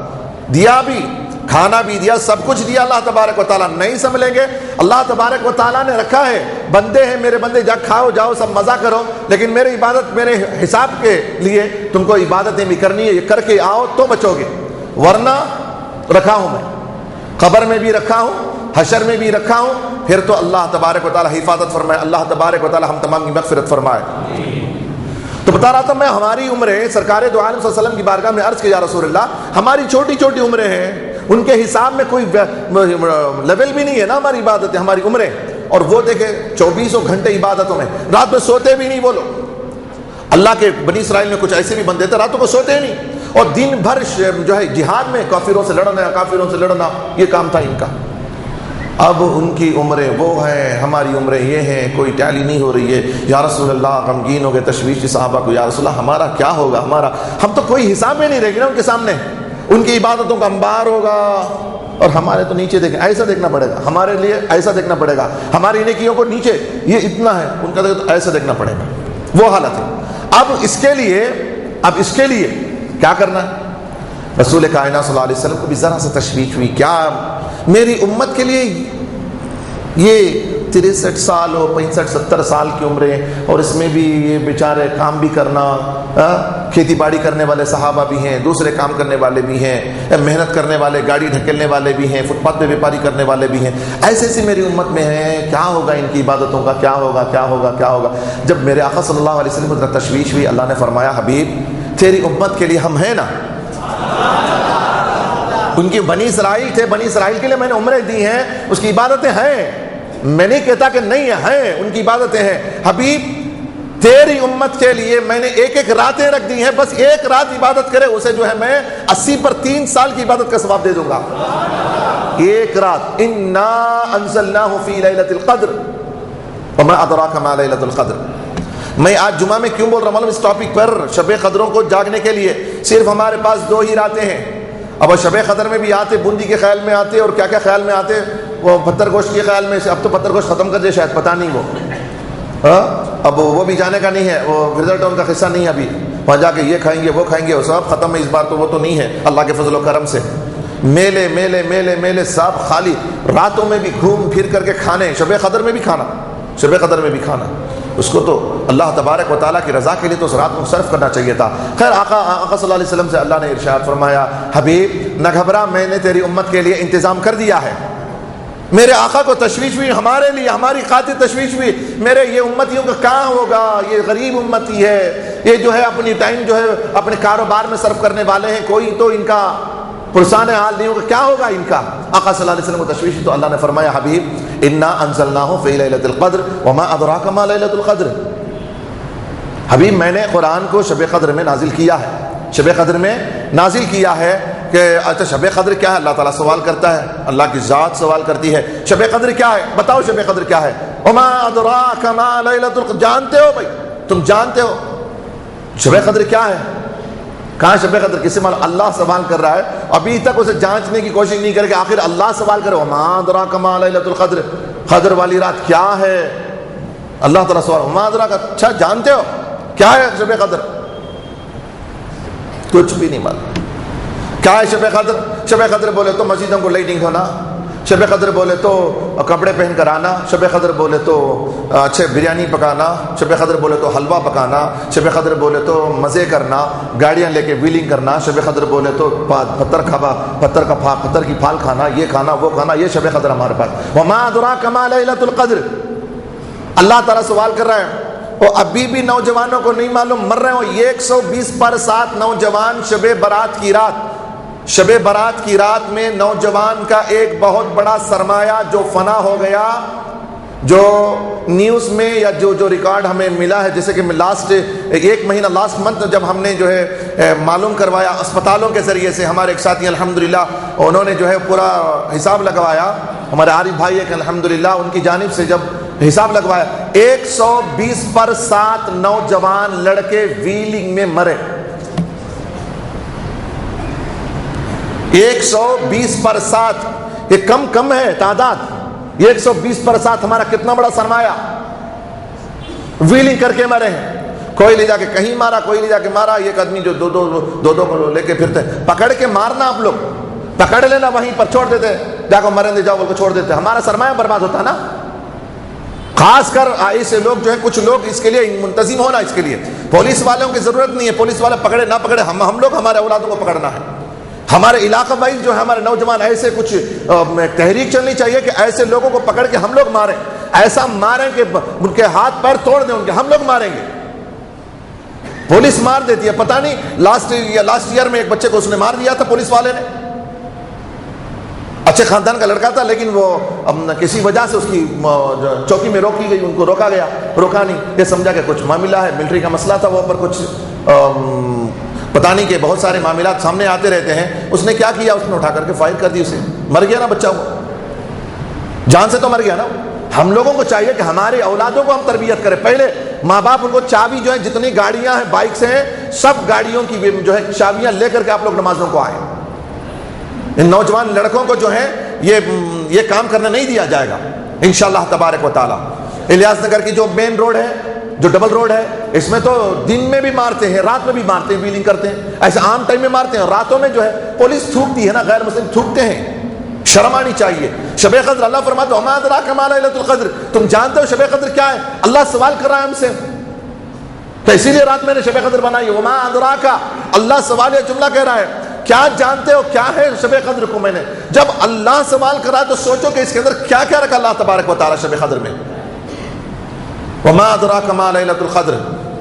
دیا بھی، کھانا بھی دیا، سب کچھ دیا اللہ تبارک و تعالیٰ، نہیں سنبھلیں گے۔ اللہ تبارک و تعالیٰ نے رکھا ہے، بندے ہیں میرے بندے، جا کھاؤ جاؤ سب مزہ کرو، لیکن میری عبادت میرے حساب کے لیے تم کو عبادتیں بھی کرنی ہے، یہ کر کے آؤ تو بچو گے، ورنہ رکھا ہوں میں، قبر میں بھی رکھا ہوں، حشر میں بھی رکھا ہوں، پھر تو اللہ تبارک و تعالیٰ حفاظت فرمائے، اللہ تبارک و تعالیٰ ہم تمام کی مغفرت فرمائے۔ تو بتا رہا تھا میں، ہماری عمریں سرکار دو عالم صلی اللہ علیہ وسلم کی بارگاہ میں عرض کیا یا رسول اللہ، ہماری چھوٹی چھوٹی عمریں ہیں، ان کے حساب میں کوئی لیول بھی نہیں ہے نا ہماری عبادتیں، ہماری عمریں، اور وہ دیکھیں 24 گھنٹے عبادتوں میں، رات میں سوتے بھی نہیں۔ بولو اللہ کے بنی اسرائیل میں کچھ ایسے بھی بندے تھے راتوں کو سوتے نہیں، اور دن بھر جو ہے جہاد میں کافروں سے لڑنا یہ کام تھا ان کا۔ اب ان کی عمریں وہ ہیں، ہماری عمریں یہ ہیں، کوئی ٹیلی نہیں ہو رہی ہے۔ یا رسول اللہ غمگین ہو گئے، تشویش صحابہ کو، یا رسول اللہ ہمارا کیا ہوگا، ہم تو کوئی حساب میں نہیں رہے گی نا ان کے سامنے، ان کی عبادتوں کا انبار ہوگا، اور ہمارے تو نیچے دیکھیں، ایسا دیکھنا پڑے گا، ہمارے لیے ایسا دیکھنا پڑے گا، ہماری نیکیوں کو نیچے یہ اتنا ہے، ان کا تو ایسا دیکھنا پڑے گا، وہ حالت ہے۔ اب اس کے لیے کیا کرنا ہے؟ رسول کائنات صلی اللہ علیہ وسلم کو بھی ذرا سا تشویش ہوئی، کیا میری امت کے لیے یہ 63 سال ہو، 65 70 سال کی عمریں، اور اس میں بھی یہ بیچارے کام بھی کرنا، کھیتی باڑی کرنے والے صحابہ بھی ہیں، دوسرے کام کرنے والے بھی ہیں، محنت کرنے والے، گاڑی ڈھکیلنے والے بھی ہیں، فٹ پاتھ پہ بیپاری کرنے والے بھی ہیں، ایسے میری امت میں ہیں، کیا ہوگا ان کی عبادتوں کا، کیا ہوگا۔ جب میرے آقا صلی اللہ علیہ وسلم کو تشویش ہوئی، اللہ نے فرمایا حبیب تیری امت کے لیے ہم ہیں نا، ان کی بنی اسرائیل تھے، بنی اسرائیل کے لیے میں نے عمریں دی ہیں، اس کی عبادتیں ہیں، میں نہیں کہتا کہ نہیں ہیں، ان کی عبادتیں ہیں۔ حبیب تیری امت کے لیے میں نے ایک راتیں رکھ دی ہیں، بس ایک رات عبادت کرے اسے جو ہے میں 80 پر 3 سال کی عبادت کا ثواب دے دوں گا۔ ایک رات، انا انزلناہ فی لیلۃ القدر وما ادراک ما لیلۃ القدر۔ میں آج جمعہ میں کیوں بول رہا ہوں اس ٹاپک پر؟ شب قدروں کو جاگنے کے لیے صرف ہمارے پاس 2 ہی راتیں ہیں۔ اب شب قدر میں بھی آتے، بوندی کے خیال میں آتے، اور کیا کیا خیال میں آتے، وہ پتھر گوشت کے خیال میں سے، اب تو پتھر گوشت ختم کر دے شاید، پتہ نہیں وہ، اب وہ بھی جانے کا نہیں ہے، وہ رزلٹ ان کا قصہ نہیں ہے ابھی، وہاں جا کے یہ کھائیں گے وہ کھائیں گے، وہ سب ختم ہے اس بار، تو وہ تو نہیں ہے اللہ کے فضل و کرم سے۔ میلے سب خالی، راتوں میں بھی گھوم پھر کر کے کھانے، شب قدر میں بھی کھانا، اس کو تو اللہ تبارک و تعالیٰ کی رضا کے لیے تو اس رات کو صرف کرنا چاہیے تھا۔ خیر آقا صلی اللہ علیہ وسلم سے اللہ نے ارشاد فرمایا حبیب نہ گھبرا، میں نے تیری امت کے لیے انتظام کر دیا ہے۔ میرے آقا کو تشویش ہوئی، ہمارے لیے ہماری خاطر تشویش ہوئی، میرے یہ امتیوں کا کہاں ہوگا، یہ غریب امتی ہے، یہ جو ہے اپنی ٹائم جو ہے اپنے کاروبار میں صرف کرنے والے ہیں، کوئی تو ان کا پرسان حال نہیں ہوگا، کیا ہوگا ان کا؟ آقا صلی اللہ علیہ وسلم کو تشویش، تو اللہ نے فرمایا حبیب انا انزلناہ فی لیلۃ القدر وما ادراک ما لیلۃ القدر، حبیب میں نے قرآن کو شب قدر میں نازل کیا ہے، شب قدر میں نازل کیا ہے کہ اچھا شب قدر کیا ہے؟ اللہ تعالیٰ سوال کرتا ہے، اللہ کی ذات سوال کرتی ہے شب قدر کیا ہے، بتاؤ شب قدر کیا ہے؟ وما ادراک ما لیلۃ القدر، جانتے ہو بھائی، تم جانتے ہو شب قدر کیا ہے؟ کہاں شب قدر کسے معلوم؟ اللہ سوال کر رہا ہے، ابھی تک اسے جانچنے کی کوشش نہیں کرے کہ آخر اللہ سوال کرے وما ادراک ما لیلۃ القدر، قدر والی رات کیا ہے؟ اللہ تعالیٰ سوال وما ادراک، اچھا جانتے ہو کیا ہے شب قدر؟ کچھ بھی نہیں معلوم کیا ہے شب قدر۔ شب قدر بولے تو مسجدوں کو لائٹنگ ہونا، شب قدر بولے تو کپڑے پہن کر آنا، شب قدر بولے تو اچھے بریانی پکانا، شب قدر بولے تو حلوہ پکانا، شب قدر بولے تو مزے کرنا، گاڑیاں لے کے ویلنگ کرنا، شب قدر بولے تو پتھر کی پھال کھانا، یہ کھانا وہ کھانا، یہ شب قدر ہمارے پاس۔ وما ادراک ما لیلۃ القدر، اللہ تعالیٰ سوال کر رہا ہے، اور ابھی بھی نوجوانوں کو نہیں معلوم، مر رہے ہو 120 نوجوان شب برات کی رات، شب برات کی رات میں نوجوان کا ایک بہت بڑا سرمایہ جو فنا ہو گیا، جو نیوز میں یا جو ریکارڈ ہمیں ملا ہے، جیسے کہ لاسٹ ایک مہینہ لاسٹ منتھ جب ہم نے جو ہے معلوم کروایا اسپتالوں کے ذریعے سے، ہمارے ایک ساتھی الحمدللہ انہوں نے جو ہے پورا حساب لگوایا، ہمارے عارف بھائی ایک الحمدللہ ان کی جانب سے جب حساب لگوایا 120 نوجوان لڑکے ویلنگ میں مرے، 120 یہ کم ہے تعداد، 120 ہمارا کتنا بڑا سرمایہ، ویلنگ کر کے مرے ہیں، کوئی لے جا کے کہیں مارا، کوئی لے جا کے مارا، ایک آدمی جو دو کو لے کے پھرتے، پکڑ کے مارنا، آپ لوگ پکڑ لینا وہیں پر چھوڑ دیتے، جا کو مریں دے جاؤ بول کو چھوڑ دیتے، ہمارا سرمایہ برباد ہوتا نا۔ خاص کر ایسے لوگ جو ہیں، کچھ لوگ اس کے لیے منتظم ہونا، اس کے لیے پولیس والوں کی ضرورت نہیں ہے، پولیس والے پکڑے نہ پکڑے، ہم لوگ ہمارے اولادوں کو پکڑنا ہے، ہمارے علاقہ وائز جو ہے ہمارے نوجوان ایسے کچھ تحریک چلنی چاہیے کہ ایسے لوگوں کو پکڑ کے ہم لوگ ماریں، ایسا ماریں کہ ان کے ہاتھ پیر توڑ دیں ان کے، ہم لوگ ماریں گے۔ پولیس مار دیتی ہے، پتہ نہیں لاسٹ ایئر میں ایک بچے کو اس نے مار دیا تھا پولیس والے نے، اچھے خاندان کا لڑکا تھا، لیکن وہ کسی وجہ سے اس کی چوکی میں روکی گئی، ان کو روکا گیا، روکا نہیں، یہ سمجھا کہ کچھ معاملہ ہے، ملٹری کا مسئلہ تھا، وہ پر کچھ پتہ نہیں کہ بہت سارے معاملات سامنے آتے رہتے ہیں۔ اس نے کیا کیا، اس نے اٹھا کر کے فائر کر دی، اسے مر گیا نا بچہ، وہ جان سے تو مر گیا نا۔ ہم لوگوں کو چاہیے کہ ہمارے اولادوں کو ہم تربیت کریں، پہلے ماں باپ ان کو چابی جو ہے، جتنی گاڑیاں ہیں بائکس ہیں، سب گاڑیوں کی جو ہے چابیاں لے کر کے آپ لوگ نمازوں کو آئیں۔ ان نوجوان لڑکوں کو جو ہے یہ کام کرنے نہیں دیا جائے گا انشاءاللہ تبارک و تعالی۔ الیاس نگر کی جو مین روڈ ہے، جو ڈبل روڈ ہے، اس میں تو دن میں بھی مارتے ہیں، رات میں بھی مارتے ہیں، ویلنگ کرتے ہیں، ایسے عام ٹائم میں مارتے ہیں، راتوں میں جو ہے پولیس تھوکتی ہے نا، غیر مسلم تھوکتے ہیں، شرم آنی چاہیے۔ شب قدر اللہ فرماتا ہے وما ادراک ما لیلۃ القدر، تم جانتے ہو شب قدر کیا ہے؟ اللہ سوال کر رہا ہے ہم سے، تو اسی لیے رات میں نے شب قدر بنائی، وما ادراک، اللہ سوال یہ جملہ کہہ رہا ہے، کیا جانتے ہو کیا ہے شب قدر کو؟ میں نے جب اللہ سوال کرا تو سوچو کہ اس کے اندر کیا کیا رکھا اللہ تبارک و تعالی شب قدر میں، وما ادراک ما لیلۃ القدر۔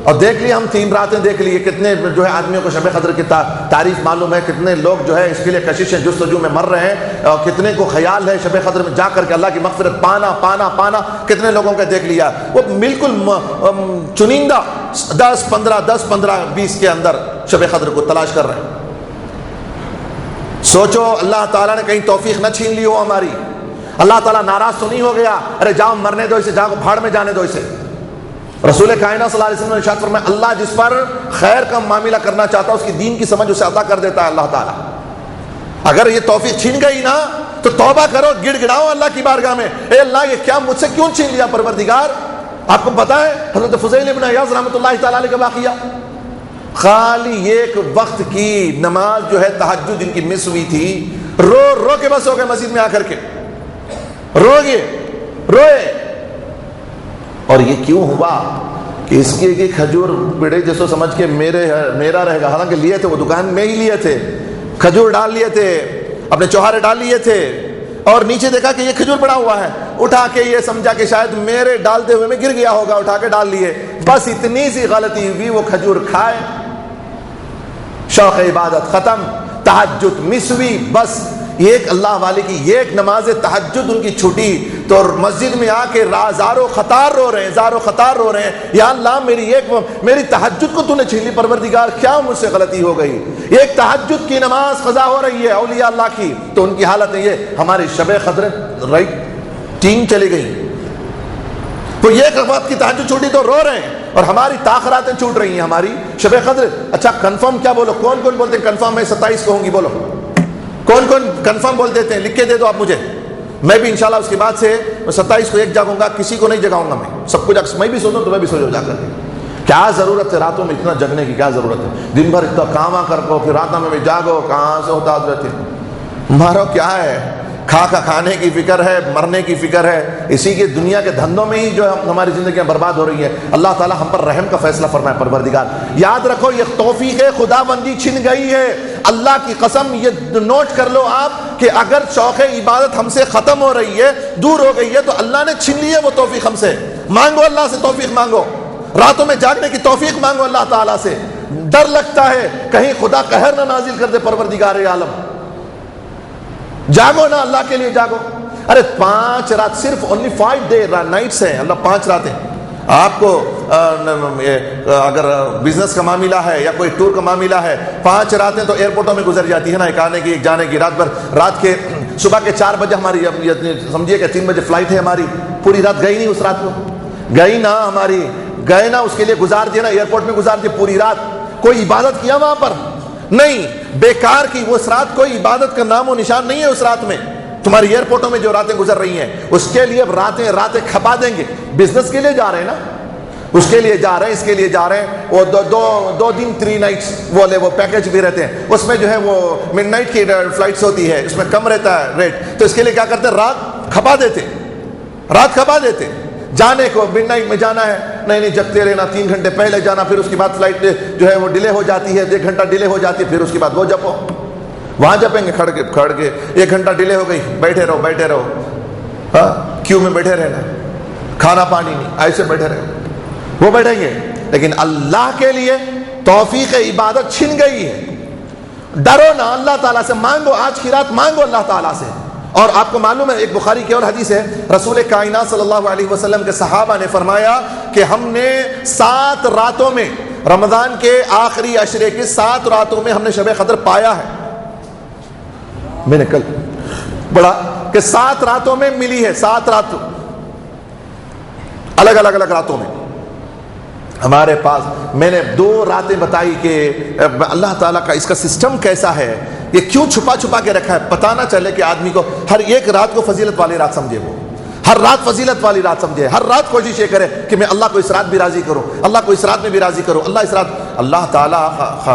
اور دیکھ لیے ہم 3 راتیں دیکھ لیے، کتنے جو ہے آدمیوں کو شب قدر کی تعریف معلوم ہے، کتنے لوگ جو ہے اس کے لیے کشش جستجو میں مر رہے ہیں، اور کتنے کو خیال ہے شب قدر میں جا کر کے اللہ کی مغفرت پانا، کتنے لوگوں کا دیکھ لیا، وہ بالکل چنندہ 10 15 20 کے اندر شب قدر کو تلاش کر رہے ہیں۔ سوچو اللہ تعالیٰ نے کہیں توفیق نہ چھین لی ہو ہماری، اللہ تعالیٰ ناراض تو نہیں ہو گیا، ارے جاؤ مرنے دو اسے، جاؤ بھاڑ میں جانے دو اسے۔ رسول کائنات صلی اللہ علیہ وسلم نے ارشاد فرمایا، اللہ جس پر خیر کا معاملہ کرنا چاہتا ہے اس کی دین کی سمجھ اسے عطا کر دیتا ہے اللہ تعالیٰ۔ اگر یہ توفیق چھین گئی نا تو توبہ کرو، گڑ گڑاؤ اللہ کی بارگاہ میں، اے اللہ یہ کیا مجھ سے کیوں چھین لیا پروردگار۔ آپ کو پتا ہے حضرت فضیل ابن عیاض رحمۃ اللہ تعالیٰ علیہ کا واقعہ، خالی ایک وقت کی نماز جو ہے تہجد ان کی مس ہوئی تھی، رو کے بس ہو گئے مسجد میں آ کر کے، روئے۔ اور یہ کیوں ہوا کہ اس کی کھجور بڑے جیسو سمجھ کے میرا رہے گا، حالانکہ لیے تھے وہ دکان میں ہی لیے تھے، کھجور ڈال لیے تھے، اپنے چوہارے ڈال لیے تھے، اور نیچے دیکھا کہ یہ کھجور پڑا ہوا ہے، اٹھا کے یہ سمجھا کہ شاید میرے ڈالتے ہوئے میں گر گیا ہوگا، اٹھا کے ڈال لیے، بس اتنی سی غلطی ہوئی، وہ کھجور کھائے، شوق عبادت ختم، تہجد مس ہوئی، بس ایک اللہ والے کی ایک نماز تہجد ان کی چھوٹی تو مسجد میں آ کے زارو خطار رو رہے ہیں، زارو خطار رو رہے ہیں، یا اللہ میری تہجد کو تو نے چھین لی، پروردگار کیا مجھ سے غلطی ہو گئی؟ ایک تہجد کی نماز قضا ہو رہی ہے اولیاء اللہ کی، تو ان کی حالت ہے یہ ہماری شب قدر ٹیم چلی گئی، تو ایک وقت کی تہجد چھوٹی تو رو رہے ہیں، اور ہماری تاخراتیں چھوٹ رہی ہیں، ہماری شب قدر۔ اچھا کنفرم کیا بولو، کون کون بولتے ہیں کنفرم میں 27 کو ہوں گی؟ بولو کون کون کنفرم بول دیتے ہیں؟ لکھ کے دے دو آپ مجھے، میں بھی انشاءاللہ اس کے بعد سے 27 کو ایک جاگوں گا، کسی کو نہیں جگاؤں گا، میں سب کو میں بھی سو جاؤں تو میں بھی سو جاؤں جا کر کے۔ کیا ضرورت ہے راتوں میں اتنا جگنے کی؟ کیا ضرورت ہے؟ دن بھر اتنا کام کر کو پھر راتوں میں بھی جاگو، کہاں سے ہوتا رہتے مارو؟ کیا ہے؟ کھانے کی فکر ہے، مرنے کی فکر ہے، اسی کے دنیا کے دھندوں میں ہی جو ہماری زندگیاں برباد ہو رہی ہیں۔ اللہ تعالی ہم پر رحم کا فیصلہ فرمائے پروردگار۔ یاد رکھو یہ توفیق خدا بندی چھن گئی ہے، اللہ کی قسم یہ نوٹ کر لو آپ کہ اگر شوق عبادت ہم سے ختم ہو رہی ہے، دور ہو گئی ہے، تو اللہ نے چھن لی ہے وہ توفیق ہم سے۔ مانگو اللہ سے توفیق مانگو، راتوں میں جاگنے کی توفیق مانگو اللہ تعالیٰ سے۔ ڈر لگتا ہے کہیں خدا قہر نہ نازل کر دے پروردگار عالم۔ جاگو نا اللہ کے لیے جاگو۔ ارے 5 رات صرف only 5 day nights ہیں، اللہ 5 راتیں۔ آپ کو اگر بزنس کا معاملہ ہے یا کوئی ٹور کا معاملہ ہے، 5 راتیں تو ایئرپورٹوں میں گزر جاتی ہے نا، ایک آنے کی ایک جانے کی، رات بھر رات کے صبح کے 4 بجے ہماری سمجھیے کہ 3 بجے فلائٹ ہے ہماری، پوری رات گئی نہیں اس رات کو، گئی نا ہماری، گئے نا اس کے لیے گزار دیا نا، ایئرپورٹ میں گزار دیا پوری رات، کوئی عبادت کیا وہاں پر نہیں، بیکار کی وہ رات، کوئی عبادت کا نام و نشان نہیں ہے اس رات میں۔ تمہاری ایئرپورٹوں میں جو راتیں گزر رہی ہیں اس کے لیے اب راتیں کھپا دیں گے، بزنس کے لیے جا رہے ہیں نا، اس کے لیے جا رہے ہیں، اس کے لیے جا رہے ہیں، وہ دو دن 3 نائٹس وہ پیکج بھی رہتے ہیں، اس میں جو ہے وہ مڈ نائٹ کی فلائٹس ہوتی ہے، اس میں کم رہتا ہے ریٹ، تو اس کے لیے کیا کرتے ہیں، رات کھپا دیتے جانے کو۔ مڈ نائٹ میں جانا ہے، نہیں جگتے رہنا، 3 گھنٹے پہلے جانا، پھر اس کے بعد فلائٹ جو ہے وہ ڈیلے ہو جاتی ہے، 1 گھنٹہ ڈیلے ہو جاتی ہے، پھر اس کے بعد وہ جپو، وہاں جپیں گے کھڑ کے 1 گھنٹہ ڈیلے ہو گئی، بیٹھے رہو، ہاں کیوں میں بیٹھے رہنا، کھانا پانی نہیں، ایسے بیٹھے رہو، وہ بیٹھیں گے۔ لیکن اللہ کے لیے توفیق عبادت چھن گئی ہے۔ ڈرو نا اللہ تعالیٰ سے، مانگو، آج کی رات مانگو اللہ تعالیٰ سے۔ اور آپ کو معلوم ہے ایک بخاری کی اور حدیث ہے، رسول کائنات صلی اللہ علیہ وسلم کے صحابہ نے فرمایا کہ ہم نے 7 راتوں میں، رمضان کے آخری عشرے کی 7 راتوں میں ہم نے شب قدر پایا ہے۔ میں نے کل پڑھا کہ 7 راتوں میں ملی ہے، 7 راتوں الگ راتوں میں ہمارے پاس۔ میں نے 2 راتیں بتائی کہ اللہ تعالیٰ کا اس کا سسٹم کیسا ہے، یہ کیوں چھپا کے رکھا ہے، پتہ نہ چلے کہ آدمی کو ہر ایک رات کو فضیلت والی رات سمجھے، وہ ہر رات فضیلت والی رات سمجھے، ہر رات کوشش یہ کرے کہ میں اللہ کو اس رات بھی راضی کروں، اللہ کو اس رات میں بھی راضی کروں، اللہ تعالیٰ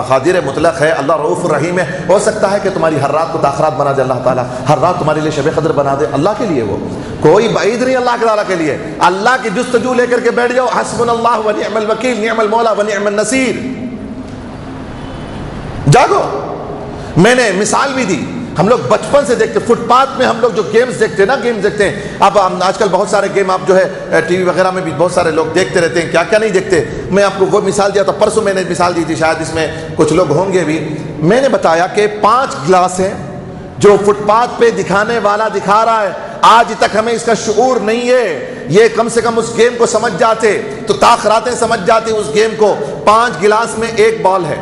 قادر مطلق ہے، اللہ رؤوف الرحیم ہے، ہو سکتا ہے کہ تمہاری ہر رات کو تاخرات بنا دے اللہ تعالیٰ، ہر رات تمہارے لیے شب قدر بنا دے، اللہ کے لیے وہ کوئی بعید نہیں، اللہ تعالیٰ کے لیے۔ اللہ کی جستجو لے کر کے بیٹھ جاؤ، حسبنا اللہ ونعم الوکیل، نعم المولا ونعم النصیر۔ جاگو۔ میں نے مثال بھی دی، ہم لوگ بچپن سے دیکھتے، فٹ پاتھ میں ہم لوگ جو گیمز دیکھتے ہیں نا، گیمز دیکھتے ہیں، اب آج کل بہت سارے گیم آپ جو ہے ٹی وی وغیرہ میں بھی بہت سارے لوگ دیکھتے رہتے ہیں، کیا نہیں دیکھتے۔ میں آپ کو وہ مثال دیا تھا پرسوں، میں نے مثال دی تھی، شاید اس میں کچھ لوگ ہوں گے بھی۔ میں نے بتایا کہ 5 گلاس ہیں جو فٹ پاتھ پہ دکھانے والا دکھا رہا ہے، آج تک ہمیں اس کا شعور نہیں ہے، یہ کم سے کم اس گیم کو سمجھ جاتے تو تاخراتیں سمجھ جاتے اس گیم کو۔ 5 گلاس میں 1 بال ہے،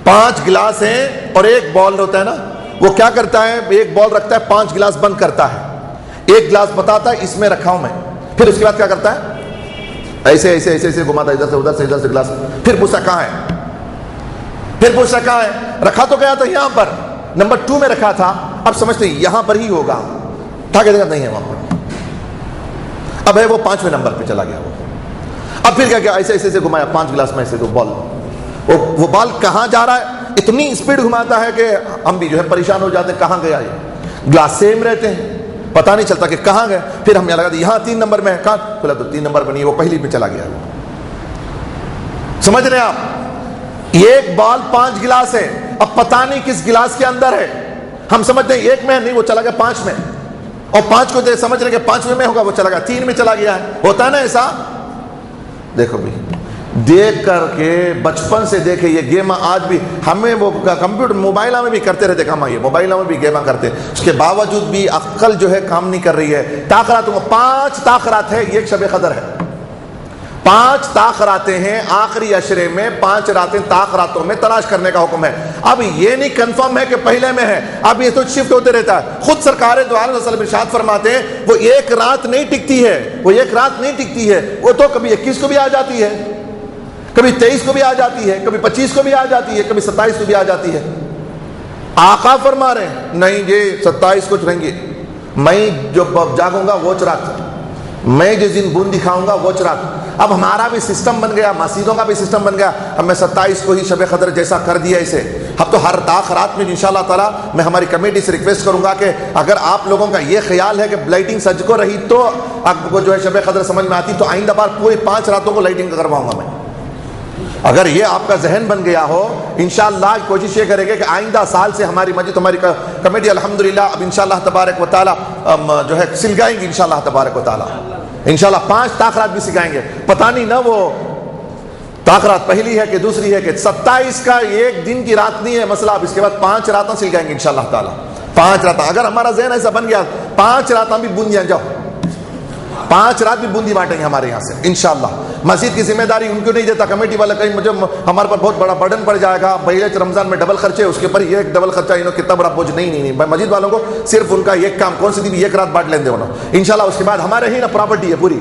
5 گلاس ہیں اور 1 بال ہوتا ہے نا، وہ کیا کرتا ہے، 1 بال رکھتا ہے، 5 گلاس بند کرتا ہے، 1 گلاس بتاتا ہے اس میں رکھا ہوں میں، پھر اس کے بعد کیا کرتا ہے، ایسے گھماتا ہے، ادھر سے گلاس، پھر پوچھتا کہاں ہے، رکھا تو گیا تھا یہاں پر، نمبر 2 میں رکھا تھا، اب سمجھتے یہاں پر ہی ہوگا، تھا کہ نہیں ہے وہاں پر، اب ہے وہ 5ویں نمبر پہ چلا گیا وہ، اب پھر کیا ایسے گھمایا 5 گلاس میں سے، تو بال، وہ بال کہاں جا رہا ہے، اتنی اسپیڈ گھماتا ہے کہ ہم بھی جو ہے پریشان ہو جاتے ہیں، کہاں گیا یہ، گلاس سیم رہتے ہیں، پتہ نہیں چلتا کہ کہاں گئے، پھر ہم لگا یہاں 3 نمبر میں ہے، کہاں بولا تو 3 نمبر پہ نہیں، وہ پہلی پہ چلا گیا۔ سمجھ رہے ہیں آپ، 1 بال 5 گلاس ہے، اب پتہ نہیں کس گلاس کے اندر ہے، ہم سمجھتے ہیں 1 میں نہیں، وہ چلا گیا 5 میں، اور 5 کو سمجھ رہے کہ 5ویں میں ہوگا، وہ چلا گیا 3 میں چلا گیا ہے، ہوتا ہے نا ایسا۔ دیکھو بھائی دیکھ کر کے بچپن سے دیکھے یہ گیم آج بھی ہمیں وہ کمپیوٹر موبائلوں میں بھی کرتے رہتے کام آئیے موبائلوں میں بھی گیماں کرتے اس کے باوجود بھی عقل جو ہے کام نہیں کر رہی ہے. تاخراتوں کو 5 تاخرات ہے, یہ شب قدر ہے. 5 تاخراتیں ہیں آخری عشرے میں, 5 راتیں تاخراتوں میں تلاش کرنے کا حکم ہے. اب یہ نہیں کنفرم ہے کہ پہلے میں ہے, اب یہ تو شفٹ ہوتے رہتا ہے. خود سرکار دو عالم صلی اللہ علیہ وسلم ارشاد فرماتے ہیں وہ ایک رات نہیں ٹکتی ہے, وہ ایک رات نہیں ٹکتی ہے, وہ تو کبھی 21 کو بھی آ جاتی ہے, کبھی 23 کو بھی آ جاتی ہے, کبھی 25 کو بھی آ جاتی ہے, کبھی 27 کو بھی آ جاتی ہے. آقا فرما رہے ہیں نہیں یہ 27 کو رہیں گے, میں جو جاگوں گا وہ چراغ, میں جس دن بون دکھاؤں گا وہ چراغ. اب ہمارا بھی سسٹم بن گیا, مسجدوں کا بھی سسٹم بن گیا, ہم نے 27 کو ہی شب قدر جیسا کر دیا اسے. اب تو ہر تاخرات میں انشاءاللہ تعالی میں ہماری کمیٹی سے ریکویسٹ کروں گا کہ اگر آپ لوگوں کا یہ خیال ہے کہ لائٹنگ سج کو رہی تو آپ کو جو ہے شب قدر سمجھ میں آتی, تو آئندہ بار پوری 5 راتوں کو لائٹنگ کرواؤں گا میں. اگر یہ آپ کا ذہن بن گیا ہو انشاءاللہ کوشش یہ کریں گے کہ آئندہ سال سے ہماری مسجد ہماری کمیٹی الحمدللہ اب انشاءاللہ تبارک و تعالی جو ہے سلگائیں گی انشاءاللہ تبارک و تعالی. انشاءاللہ 5 تاخرات بھی سکھائیں گے. پتہ نہیں نا وہ تاخرات پہلی ہے کہ دوسری ہے کہ 27 کا ایک دن کی رات نہیں ہے مسئلہ. اب اس کے بعد 5 راتیں سلگائیں گے انشاءاللہ تعالی. 5 راتیں اگر ہمارا ذہن ایسا بن گیا 5 راتیں بھی بوندیاں جاؤ, 5 رات بھی بوندی بانٹیں گے ہمارے یہاں سے انشاءاللہ. مسجد کی ذمہ داری ان کو نہیں دیتا کمیٹی والا, کہیں مجھے ہمارے پر بہت بڑا برڈن پڑ جائے گا, پہلے رمضان میں ڈبل خرچے, اس کے اوپر یہ ڈبل خرچہ, انہوں کتنا بڑا بوجھ. نہیں مسجد والوں کو صرف ان کا ایک کام کون سی بھی ایک رات بانٹ لیں دے انہوں انشاءاللہ. اس کے بعد ہمارے ہی نا پراپرٹی ہے پوری,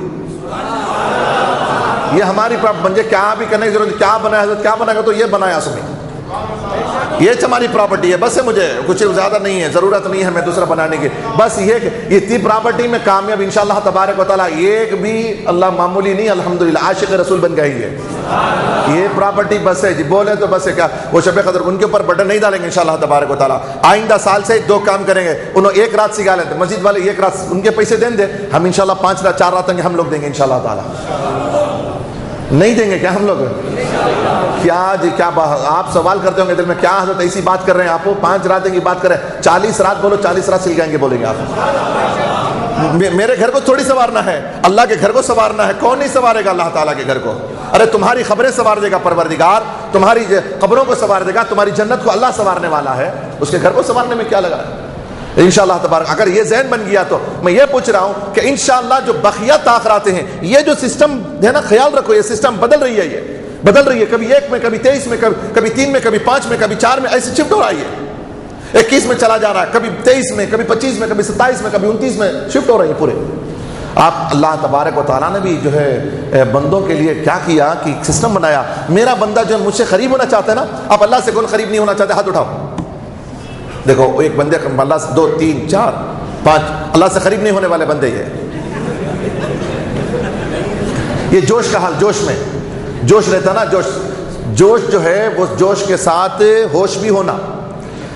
یہ ہماری بنجے کیا بھی کرنے کی ضرورت, کیا بنایا حضرت کیا بنائے گا تو یہ بنایا اس میں, یہ ہماری پراپرٹی ہے بس ہے, مجھے کچھ زیادہ نہیں ہے, ضرورت نہیں ہے ہمیں دوسرا بنانے کی. بس یہ کہ اتنی پراپرٹی میں کامیاب انشاءاللہ تبارک و تعالی ایک بھی اللہ معمولی نہیں الحمدللہ عاشق رسول بن گئی ہے. یہ پراپرٹی بس ہے جی, بولے تو بس ہے کیا وہ شب قدر ان کے اوپر برڈن نہیں ڈالیں گے انشاءاللہ تبارک و تعالی. آئندہ سال سے 2 کام کریں گے, انہوں ایک رات سکھا لیتے, مسجد والے ایک رات ان کے پیسے دیں دے, ہم انشاءاللہ 5 رات 4 راتیں ہم لوگ دیں گے انشاءاللہ تعالی. نہیں دیں گے کیا ہم لوگ؟ کیا جی کیا آپ سوال کرتے ہوں گے دل میں, کیا حضرت ایسی بات کر رہے ہیں آپ, 5 راتیں کی بات کر رہے ہیں, 40 رات بولو, 40 رات سلگائیں گے بولیں گے آپ. میرے گھر کو تھوڑی سنوارنا ہے, اللہ کے گھر کو سنوارنا ہے. کون نہیں سنوارے گا اللہ تعالیٰ کے گھر کو؟ ارے تمہاری خبریں سنوار دے گا پروردگار, تمہاری خبروں کو سنوار دے گا, تمہاری جنت کو اللہ سنوارنے والا ہے, اس کے گھر کو سنوارنے میں کیا لگا ہے انشاءاللہ تبارک. اگر یہ ذہن بن گیا تو میں یہ پوچھ رہا ہوں کہ انشاءاللہ جو بقیہ تاخراتے ہیں, یہ جو سسٹم ہے نا, خیال رکھو یہ سسٹم بدل رہی ہے, یہ بدل رہی ہے, کبھی 1 میں, کبھی 23 میں, کبھی 3 میں, کبھی 5 میں, کبھی 4 میں, ایسے شفٹ ہو رہی ہے. 21 میں چلا جا رہا ہے, کبھی 23 میں, کبھی 25 میں, کبھی 27 میں, کبھی 29 میں شفٹ ہو رہی ہے پورے. آپ اللہ تبارک و تعالیٰ نے بھی جو ہے بندوں کے لیے کیا کیا کہ سسٹم بنایا. میرا بندہ جو مجھ سے قریب ہونا چاہتا ہے نا, آپ اللہ سے کون قریب نہیں ہونا چاہتے, ہاتھ اٹھاؤ. دیکھو ایک بندے اللہ سے 2 3 4 5 اللہ سے قریب نہیں ہونے والے بندے, یہ جوش کا حال, جوش میں جوش رہتا نا, جوش جو ہے وہ جوش کے ساتھ ہوش بھی ہونا.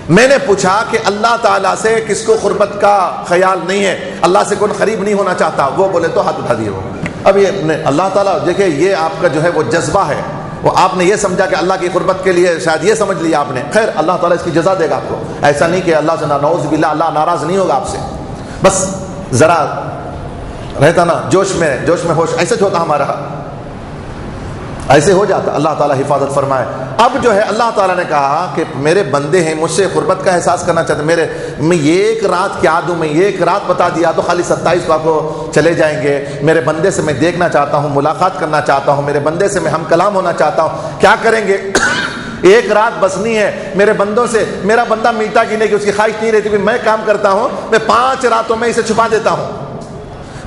میں نے پوچھا کہ اللہ تعالیٰ سے کس کو قربت کا خیال نہیں ہے, اللہ سے کون قریب نہیں ہونا چاہتا, وہ بولے تو ہاتھ اٹھا دیے وہ. اب یہ اللہ تعالیٰ دیکھیں یہ آپ کا جو ہے وہ جذبہ ہے, وہ آپ نے یہ سمجھا کہ اللہ کی قربت کے لیے شاید یہ سمجھ لیا آپ نے. خیر اللہ تعالیٰ اس کی جزا دے گا آپ کو, ایسا نہیں کہ اللہ سے نعوذ باللہ اللہ ناراض نہیں ہوگا آپ سے, بس ذرا رہتا نا جوش میں ہوش, ایسے ہوتا ہمارا, ایسے ہو جاتا. اللہ تعالیٰ حفاظت فرمائے. اب جو ہے اللہ تعالیٰ نے کہا کہ میرے بندے ہیں مجھ سے قربت کا احساس کرنا چاہتے, میں ایک رات کیا دوں, میں ایک رات بتا دیا تو خالی 27 کو آپ کو چلے جائیں گے. میرے بندے سے میں دیکھنا چاہتا ہوں, ملاقات کرنا چاہتا ہوں, میرے بندے سے میں ہم کلام ہونا چاہتا ہوں. کیا کریں گے؟ ایک رات بسنی ہے میرے بندوں سے, میرا بندہ ملتا کہ نہیں, کہ اس کی خواہش نہیں رہتی, میں کام کرتا ہوں, میں 5 راتوں میں اسے چھپا دیتا ہوں.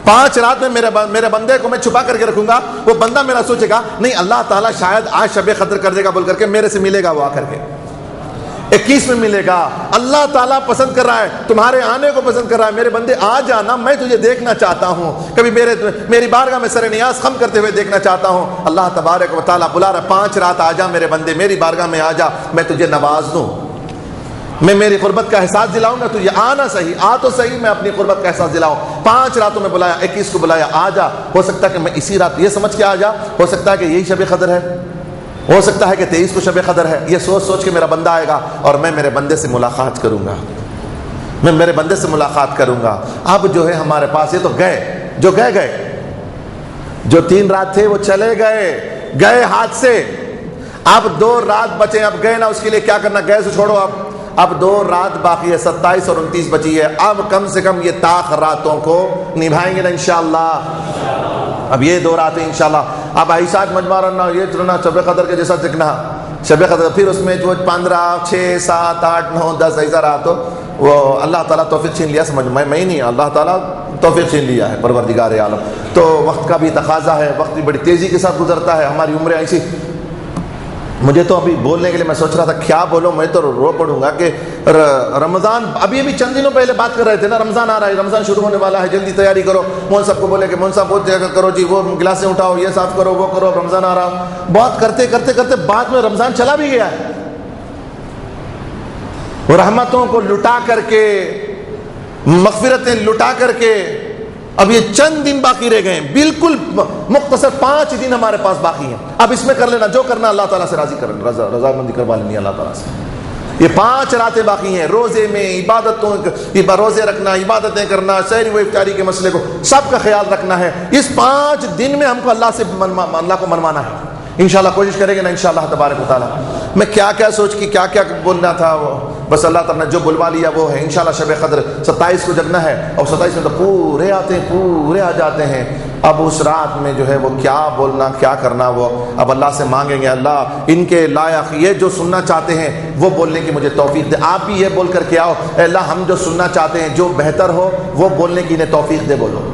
5 رات میں میرے بندے کو میں چھپا کر کے رکھوں گا. وہ بندہ میرا سوچے گا نہیں اللہ تعالیٰ شاید آج شب قدر کر دے گا بول کر کے میرے سے ملے گا, وہ آ کر کے 21 میں ملے گا. اللہ تعالیٰ پسند کر رہا ہے, تمہارے آنے کو پسند کر رہا ہے. میرے بندے آ جانا, میں تجھے دیکھنا چاہتا ہوں, کبھی میری بارگاہ میں سر نیاز خم کرتے ہوئے دیکھنا چاہتا ہوں. اللہ تبارک و تعالیٰ بلا رہا, 5 رات آ جا میرے بندے, میری بارگاہ میں آ جا, میں تجھے نواز دوں, میں میری قربت کا احساس دلاؤں گا. تجھے آنا صحیح, آ تو صحیح, میں اپنی قربت کا احساس دلاؤں. 5 راتوں میں بلایا, 21 کو بلایا, آ جا. ہو سکتا ہے کہ میں اسی رات یہ سمجھ کے آ جا, ہو سکتا ہے کہ یہی شب قدر ہے, ہو سکتا ہے کہ 23 کو شب قدر ہے. یہ سوچ کے میرا بندہ آئے گا اور میں میرے بندے سے ملاقات کروں گا, میں میرے بندے سے ملاقات کروں گا. اب جو ہے ہمارے پاس یہ تو گئے, جو 3 رات تھے وہ چلے گئے, گئے ہاتھ سے. اب 2 رات بچے, اب گئے نا, اس کے لیے کیا کرنا, گئے سے چھوڑو, اب 2 رات باقی ہے, 27 اور 29 بچی ہے. اب کم سے کم یہ طاق راتوں کو نبھائیں گے نا انشاءاللہ. اب یہ 2 راتیں انشاءاللہ. اب ایساج مجمع رہنا, یہ چلنا شب قدر کے جیسا سیکھنا, شب قدر پھر اس میں جو 15 6 7 8 9 10 ایسا رہا تو وہ اللہ تعالیٰ توفیق چھین لیا, سمجھ میں نہیں, اللہ تعالیٰ توفیق چھین لیا ہے پروردگار عالم. تو وقت کا بھی تقاضا ہے, وقت بھی بڑی تیزی کے ساتھ گزرتا ہے, ہماری عمریں ایسی. مجھے تو ابھی بولنے کے لیے میں سوچ رہا تھا کیا بولوں, میں تو رو پڑوں گا کہ رمضان ابھی چند دنوں پہلے بات کر رہے تھے نا, رمضان آ رہا ہے, رمضان شروع ہونے والا ہے, جلدی تیاری کرو. مول صاحب کو بولے کہ مول صاحب بہت کرو جی, وہ گلاسیں اٹھاؤ, یہ صاف کرو, وہ کرو, رمضان آ رہا. بہت کرتے کرتے کرتے بعد میں رمضان چلا بھی گیا ہے. رحمتوں کو لٹا کر کے, مغفرتیں لٹا کر کے اب یہ چند دن باقی رہ گئے ہیں, بالکل مختصر 5 دن ہمارے پاس باقی ہیں. اب اس میں کر لینا جو کرنا, اللہ تعالیٰ سے راضی کرنا, رضامندی کروا لینی ہے اللہ تعالیٰ سے. یہ 5 راتیں باقی ہیں, روزے میں عبادتوں, روزے رکھنا, عبادتیں کرنا, سحری و افطاری کے مسئلے کو سب کا خیال رکھنا ہے. اس 5 دن میں ہم کو اللہ کو منوانا ہے انشاءاللہ. کوشش کریں گے نا انشاءاللہ تبارک و تعالیٰ. میں کیا سوچ کی کیا بولنا تھا, وہ بس اللہ تعالیٰ نے جو بلوا لیا وہ ہے. انشاءاللہ شب قدر 27 کو جگنا ہے, اور 27 میں تو پورے آتے ہیں, پورے آ جاتے ہیں. اب اس رات میں جو ہے وہ کیا بولنا, کیا کرنا, وہ اب اللہ سے مانگیں گے, اللہ ان کے لائق یہ جو سننا چاہتے ہیں وہ بولنے کی مجھے توفیق دے. آپ بھی یہ بول کر کے آؤ, اے اللہ ہم جو سننا چاہتے ہیں جو بہتر ہو وہ بولنے کی انہیں توفیق دے. بولو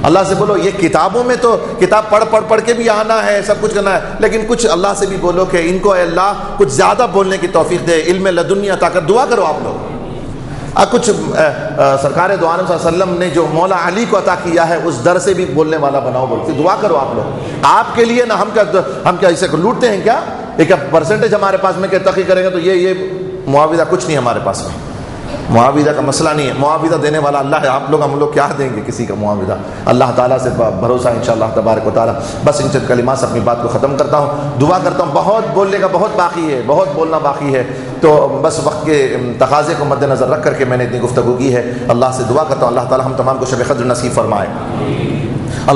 اللہ سے, بولو. یہ کتابوں میں تو کتاب پڑھ کے بھی آنا ہے, سب کچھ کرنا ہے, لیکن کچھ اللہ سے بھی بولو کہ ان کو اے اللہ کچھ زیادہ بولنے کی توفیق دے, علم لدنی عطا کر. دعا کرو آپ لوگ. کچھ سرکار دو عالم صلی اللہ علیہ وسلم نے جو مولا علی کو عطا کیا ہے اس در سے بھی بولنے والا بناؤ. بولتے دعا کرو آپ لوگ. آپ کے لیے نا ہم کیا اسے لوٹتے ہیں کیا, ایک پرسنٹیج ہمارے پاس میں کہ تقی کریں گے تو یہ معاوضہ کچھ نہیں ہمارے پاس میں. معاوضہ کا مسئلہ نہیں ہے, معاوضہ دینے والا اللہ ہے. آپ لوگ ہم لوگ کیا دیں گے کسی کا معاوضہ, اللہ تعالیٰ سے بھروسہ انشاءاللہ تبارک و تعالیٰ. بس ان چند کلمات سے اپنی بات کو ختم کرتا ہوں. دعا کرتا ہوں, بہت بولنے کا بہت باقی ہے, بہت بولنا باقی ہے, تو بس وقت کے تقاضے کو مد نظر رکھ کر کے میں نے اتنی گفتگو کی ہے. اللہ سے دعا کرتا ہوں اللہ تعالیٰ ہم تمام کو شب قدر نصیب فرمائے.